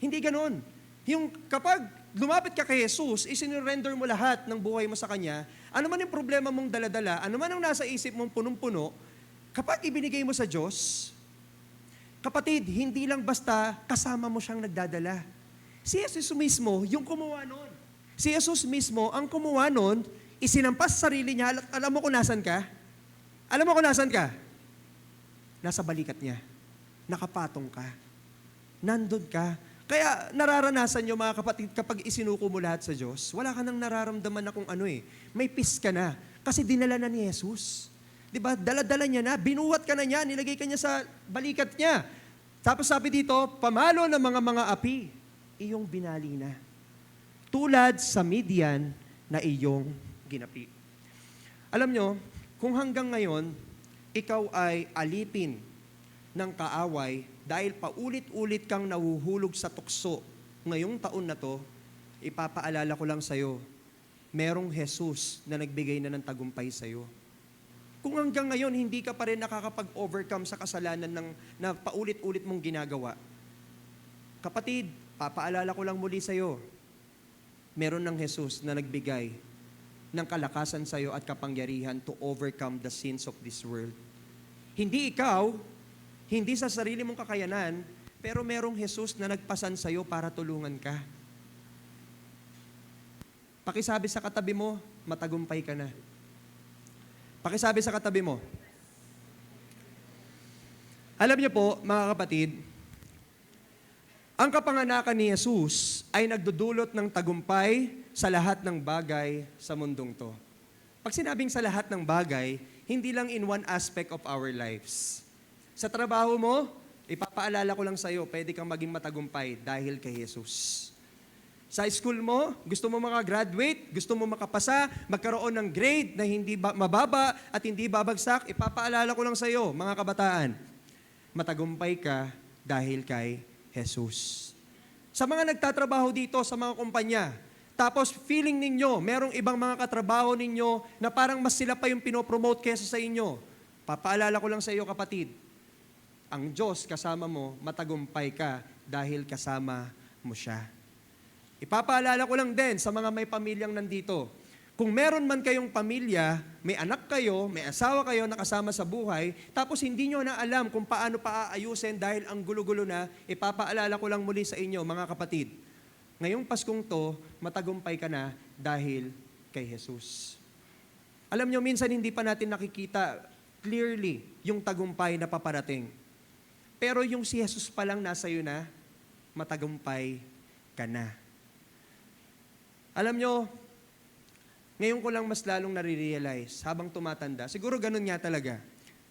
Hindi ganon. Yung kapag lumapit ka kay Jesus, isinurrender mo lahat ng buhay mo sa Kanya, ano man yung problema mong dala-dala, ano man ang nasa isip mong punong-puno, kapag ibinigay mo sa Diyos, kapatid, hindi lang basta kasama mo siyang nagdadala. Si Jesus mismo, yung kumuha nun. Si Jesus mismo, ang kumuha nun, isinampas sa sarili niya. Alam mo kung nasan ka? Alam mo kung nasan ka? Nasa balikat niya. Nakapatong ka. Nandun ka. Kaya nararanasan nyo mga kapatid, kapag isinuko mo lahat sa Diyos, wala ka nang nararamdaman na kung ano eh. May peace ka na. Kasi dinala na ni Jesus. Diba? Dala-dala niya na. Binuhat ka na niya. Nilagay ka niya sa balikat niya. Tapos sabi dito, pamalo ng mga api, iyong binali na. Tulad sa Midian na iyong ginapi. Alam nyo, kung hanggang ngayon, ikaw ay alipin ng kaaway dahil paulit-ulit kang nahuhulog sa tukso ngayong taon na to, ipapaalala ko lang sa'yo, merong Jesus na nagbigay na ng tagumpay sa'yo. Kung hanggang ngayon, hindi ka pa rin nakakapag-overcome sa kasalanan na paulit-ulit mong ginagawa, kapatid, papaalala ko lang muli sa'yo, meron ng Jesus na nagbigay ng kalakasan sa'yo at kapangyarihan to overcome the sins of this world. Hindi ikaw, hindi sa sarili mong kakayanan, pero merong Jesus na nagpasan sa'yo para tulungan ka. Pakisabi sa katabi mo, matagumpay ka na. Pakisabi sa katabi mo. Alam niyo po, mga kapatid, ang kapanganakan ni Jesus ay nagdudulot ng tagumpay sa lahat ng bagay sa mundong to. Pag sinabing sa lahat ng bagay, hindi lang in one aspect of our lives. Sa trabaho mo, ipapaalala ko lang sa'yo, pwede kang maging matagumpay dahil kay Jesus. Sa school mo, gusto mo makagraduate, gusto mo makapasa, magkaroon ng grade na hindi mababa at hindi babagsak, ipapaalala ko lang sa iyo, mga kabataan, matagumpay ka dahil kay Jesus. Sa mga nagtatrabaho dito, sa mga kumpanya, tapos feeling ninyo, merong ibang mga katrabaho ninyo na parang mas sila pa yung pinopromote kesa sa inyo, papaalala ko lang sa iyo, kapatid, ang Diyos kasama mo, matagumpay ka dahil kasama mo siya. Ipapaalala ko lang din sa mga may pamilyang nandito, kung meron man kayong pamilya, may anak kayo, may asawa kayo nakasama sa buhay, tapos hindi nyo na alam kung paano paaayusin dahil ang gulo-gulo na, ipapaalala ko lang muli sa inyo, mga kapatid, ngayong Paskong to, matagumpay ka na dahil kay Jesus. Alam nyo, minsan hindi pa natin nakikita clearly yung tagumpay na paparating. Pero yung si Jesus pa lang nasa iyo na, matagumpay ka na. Alam nyo, ngayon ko lang mas lalong nare-realize habang tumatanda, siguro ganun nga talaga.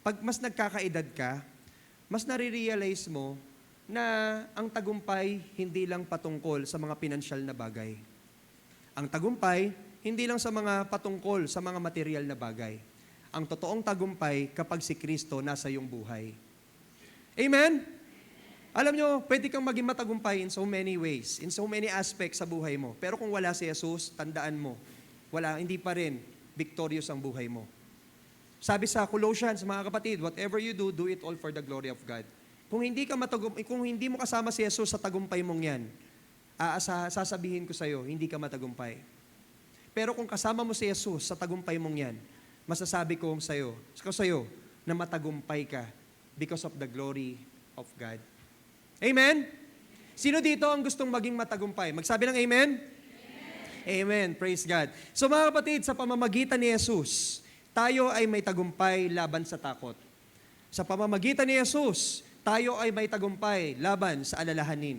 Pag mas nagkakaedad ka, mas nare-realize mo na ang tagumpay hindi lang patungkol sa mga pinansyal na bagay. Ang tagumpay, hindi lang sa mga patungkol sa mga material na bagay. Ang totoong tagumpay kapag si Kristo nasa iyong buhay. Amen? Alam nyo, pwede kang maging matagumpay in so many ways, in so many aspects sa buhay mo. Pero kung wala si Jesus, tandaan mo, hindi pa rin victorious ang buhay mo. Sabi sa Colossians, mga kapatid, whatever you do, do it all for the glory of God. Kung hindi mo kasama si Jesus sa tagumpay mong yan, sasabihin ko sa iyo, hindi ka matagumpay. Pero kung kasama mo si Jesus sa tagumpay mong yan, masasabi ko sa iyo na matagumpay ka because of the glory of God. Amen? Sino dito ang gustong maging matagumpay? Magsabi ng amen? Amen. Praise God. So mga kapatid, sa pamamagitan ni Jesus, tayo ay may tagumpay laban sa takot. Sa pamamagitan ni Jesus, tayo ay may tagumpay laban sa alalahanin.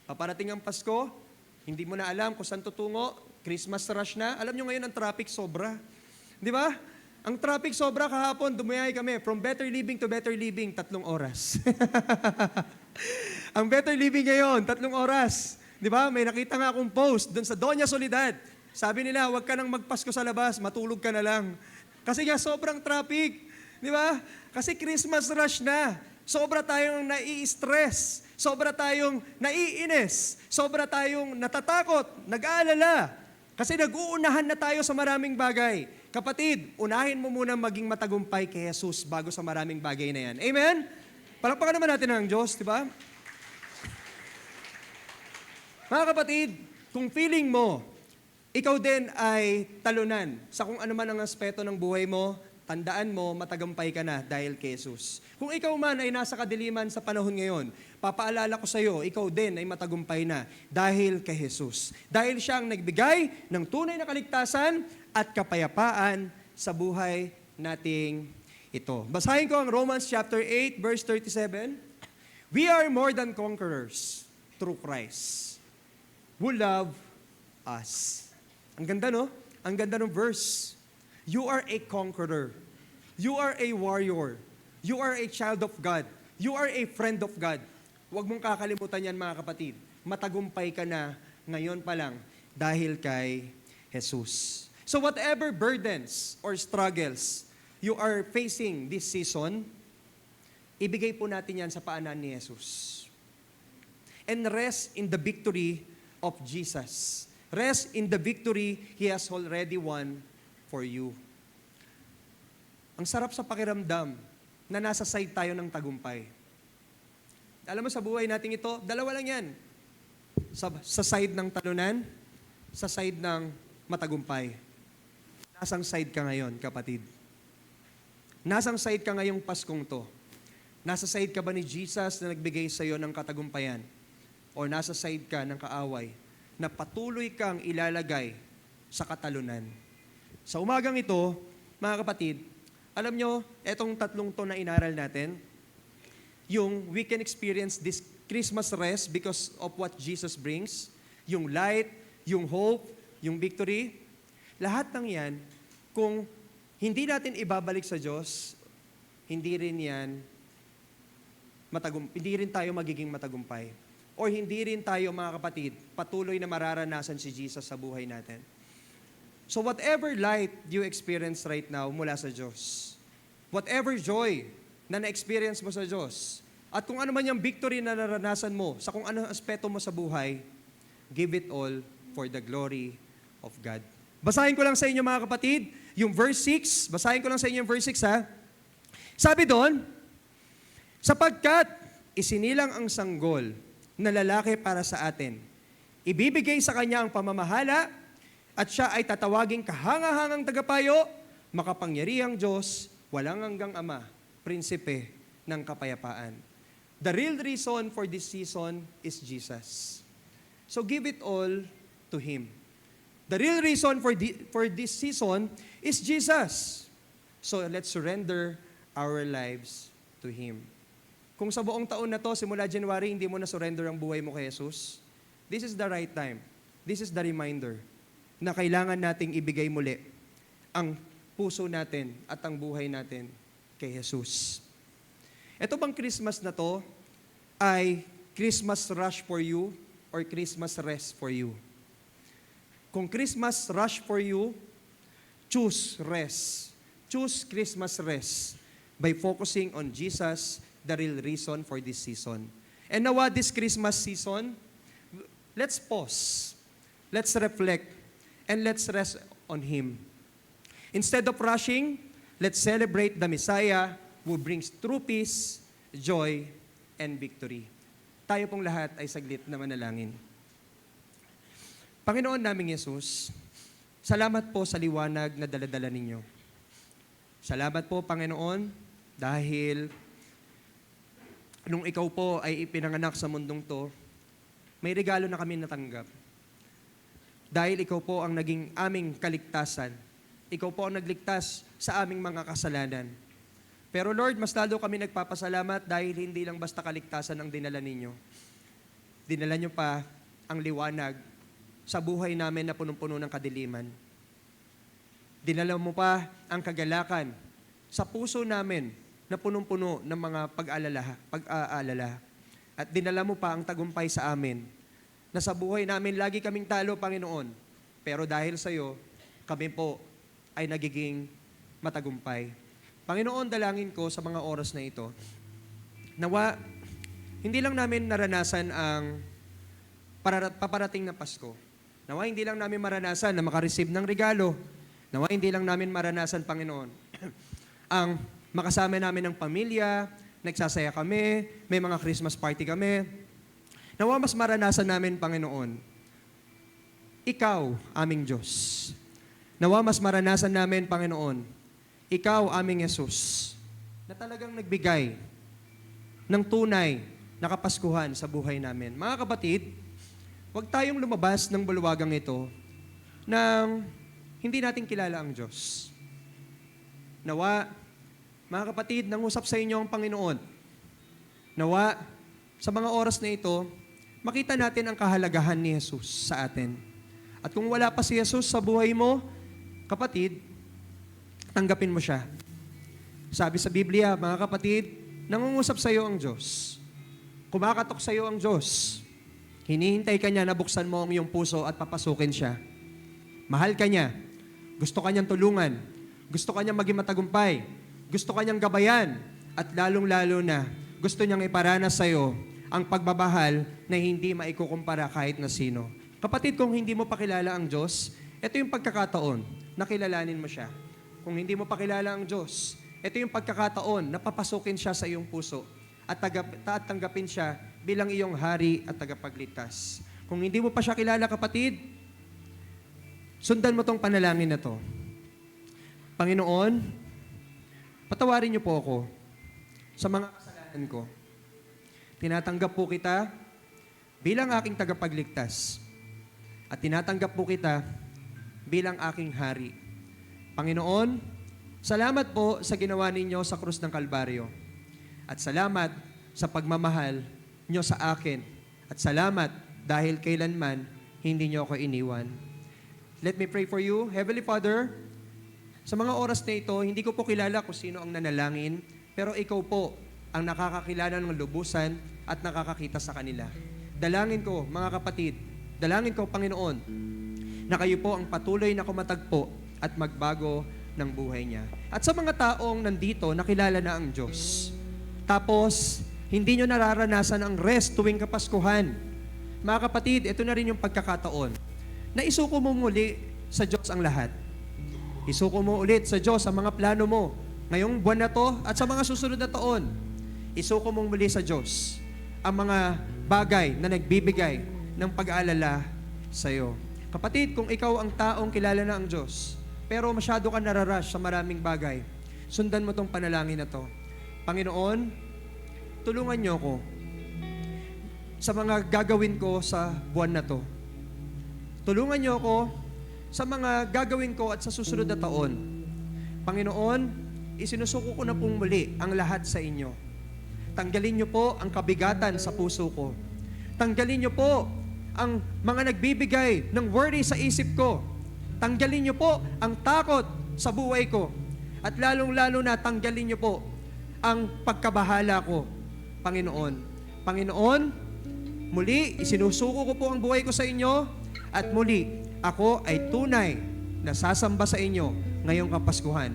Paparating ang Pasko, hindi mo na alam kung saan tutungo, Christmas rush na. Alam nyo ngayon ang traffic sobra. Di ba? Ang traffic sobra kahapon, dumiyay kami from Better Living to Better Living, 3 oras. Ang Better Living ngayon, 3 oras. Di ba? May nakita nga akong post doon sa Doña Soledad. Sabi nila, huwag ka nang magpasko sa labas, matulog ka na lang. Kasi nga sobrang traffic. Di ba? Kasi Christmas rush na. Sobra tayong nai-stress. Sobra tayong naiinis. Sobra tayong natatakot, nag-aalala. Kasi nag-uunahan na tayo sa maraming bagay. Kapatid, unahin mo muna maging matagumpay kay Jesus bago sa maraming bagay na yan. Amen? Palakpakan naman natin ang Diyos, di ba? Mga kapatid, kung feeling mo, ikaw din ay talunan sa kung ano man ang aspeto ng buhay mo, tandaan mo, matagumpay ka na dahil kay Jesus. Kung ikaw man ay nasa kadiliman sa panahon ngayon, papaalala ko sa iyo, ikaw din ay matagumpay na dahil kay Jesus. Dahil siya ang nagbigay ng tunay na kaligtasan at kapayapaan sa buhay nating ito. Basahin ko ang Romans chapter 8, verse 37. We are more than conquerors through Christ, who loved us. Ang ganda, no? Ang ganda ng verse. You are a conqueror. You are a warrior. You are a child of God. You are a friend of God. Huwag mong kakalimutan yan, mga kapatid. Matagumpay ka na ngayon pa lang dahil kay Jesus. So whatever burdens or struggles you are facing this season, ibigay po natin yan sa paanan ni Jesus. And rest in the victory of Jesus. Rest in the victory He has already won for you. Ang sarap sa pakiramdam na nasa side tayo ng tagumpay. Alam mo, sa buhay natin ito, dalawa lang yan. Sa side ng talunan, sa side ng matagumpay. Nasang side ka ngayon, kapatid? Nasang side ka ngayong Paskong to? Nasa side ka ba ni Jesus na nagbigay sa iyo ng katagumpayan? O nasa side ka ng kaaway na patuloy kang ilalagay sa katalunan? Sa umagang ito, mga kapatid, alam nyo, etong 3 to na inaral natin, yung we can experience this Christmas rest because of what Jesus brings, yung light, yung hope, yung victory, lahat ng yan, kung hindi natin ibabalik sa Diyos, hindi rin tayo magiging matagumpay. Or hindi rin tayo, mga kapatid, patuloy na mararanasan si Jesus sa buhay natin. So whatever light you experience right now mula sa Diyos, whatever joy na na-experience mo sa Diyos, at kung ano man yung victory na naranasan mo sa kung anong aspeto mo sa buhay, give it all for the glory of God. Basahin ko lang sa inyo, mga kapatid, yung verse 6. Basahin ko lang sa inyo yung verse 6, ha? Sabi doon, sapagkat isinilang ang sanggol na lalaki para sa atin, ibibigay sa kanya ang pamamahala at siya ay tatawaging kahangahangang tagapayo, makapangyarihang Diyos, walang hanggang Ama, prinsipe ng kapayapaan. The real reason for this season is Jesus. So give it all to Him. The real reason for this season is Jesus. So let's surrender our lives to Him. Kung sa buong taon na to, simula January, hindi mo na surrender ang buhay mo kay Jesus, this is the right time. This is the reminder na kailangan nating ibigay muli ang puso natin at ang buhay natin kay Jesus. Ito bang Christmas na to ay Christmas rush for you or Christmas rest for you? Kung Christmas rush for you, choose rest. Choose Christmas rest by focusing on Jesus, the real reason for this season. And now, this Christmas season, let's pause, let's reflect, and let's rest on Him. Instead of rushing, let's celebrate the Messiah who brings true peace, joy, and victory. Tayo pong lahat ay saglit na manalangin. Panginoon naming Yesus, salamat po sa liwanag na daladala ninyo. Salamat po, Panginoon, dahil nung ikaw po ay ipinanganak sa mundong to, may regalo na kami natanggap. Dahil ikaw po ang naging aming kaligtasan. Ikaw po ang nagligtas sa aming mga kasalanan. Pero Lord, mas lalo kami nagpapasalamat dahil hindi lang basta kaligtasan ang dinala ninyo. Dinala nyo pa ang liwanag sa buhay namin na punong-puno ng kadiliman. Dinala mo pa ang kagalakan sa puso namin na punong-puno ng mga pag-aalala. At dinala mo pa ang tagumpay sa amin, na sa buhay namin lagi kaming talo, Panginoon. Pero dahil sa iyo, kami po ay nagiging matagumpay. Panginoon, dalangin ko sa mga oras na ito, nawa, hindi lang namin naranasan ang paparating na Pasko. Nawa, hindi lang namin maranasan na makareceive ng regalo. Nawa, hindi lang namin maranasan, Panginoon, ang makasama namin ng pamilya, nagsasaya kami, may mga Christmas party kami. Nawa mas maranasan namin, Panginoon, Ikaw, aming Diyos. Nawa mas maranasan namin, Panginoon, Ikaw, aming Jesus, na talagang nagbigay ng tunay na kapaskuhan sa buhay namin. Mga kapatid, huwag tayong lumabas ng bulwagang ito nang hindi natin kilala ang Diyos. Nawa, mga kapatid, nangusap sa inyo ang Panginoon. Nawa, sa mga oras na ito, makita natin ang kahalagahan ni Jesus sa atin. At kung wala pa si Jesus sa buhay mo, kapatid, tanggapin mo siya. Sabi sa Biblia, mga kapatid, nangungusap sa iyo ang Diyos. Kumakatok sa iyo ang Diyos. Hinihintay ka niya na buksan mo ang iyong puso at papasukin siya. Mahal ka niya. Gusto ka niyang tulungan. Gusto ka niyang maging matagumpay. Gusto ka niyang gabayan. At lalong-lalo na, gusto niyang iparanas sa iyo ang pagbabahal na hindi maikukumpara kahit na sino. Kapatid, kung hindi mo pakilala ang Diyos, ito yung pagkakataon na kilalanin mo siya. Kung hindi mo pakilala ang Diyos, ito yung pagkakataon na papasukin siya sa iyong puso at tanggapin siya bilang iyong hari at tagapagligtas. Kung hindi mo pa siya kilala, kapatid, sundan mo tong panalangin na to. Panginoon, patawarin niyo po ako sa mga kasalanan ko. Tinatanggap po kita bilang aking tagapagligtas. At tinatanggap po kita bilang aking hari. Panginoon, salamat po sa ginawa ninyo sa krus ng Kalbaryo. At salamat sa pagmamahal nyo sa akin. At salamat dahil kailanman hindi nyo ako iniwan. Let me pray for you. Heavenly Father, Sa mga oras na ito, hindi ko po kilala kung sino ang nanalangin, pero ikaw po ang nakakakilala ng lubusan at nakakakita sa kanila. Dalangin ko, mga kapatid, dalangin ko, Panginoon, na kayo po ang patuloy na kumatagpo at magbago ng buhay niya. At sa mga taong nandito, nakilala na ang Diyos. Tapos, hindi nyo nararanasan ang rest tuwing Kapaskuhan. Mga kapatid, ito na rin yung pagkakataon na isuko mo muli sa Diyos ang lahat. Isuko mo ulit sa Diyos ang mga plano mo ngayong buwan na to at sa mga susunod na taon. Isuko mong muli sa Diyos ang mga bagay na nagbibigay ng pag-aalala sa iyo. Kapatid, kung ikaw ang taong kilala na ang Diyos, pero masyado ka nararash sa maraming bagay, sundan mo tong panalangin na to. Panginoon, tulungan niyo ko sa mga gagawin ko sa buwan na to. Tulungan niyo ako sa mga gagawin ko at sa susunod na taon. Panginoon, isinusuko ko na pong muli ang lahat sa inyo. Tanggalin niyo po ang kabigatan sa puso ko. Tanggalin niyo po ang mga nagbibigay ng worry sa isip ko. Tanggalin niyo po ang takot sa buhay ko. At lalong-lalo na tanggalin niyo po ang pagkabahala ko, Panginoon. Panginoon, muli isinusuko ko po ang buhay ko sa inyo at muli ako ay tunay na sasamba sa inyo ngayong Kapaskuhan.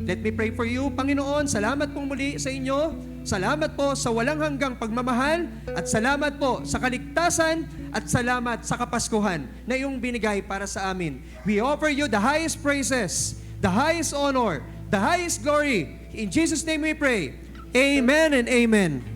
Let me pray for you. Panginoon, salamat pong muli sa inyo. Salamat po sa walang hanggang pagmamahal at salamat po sa kaligtasan at salamat sa Kapaskuhan na iyong binigay para sa amin. We offer you the highest praises, the highest honor, the highest glory. In Jesus' name we pray. Amen and amen.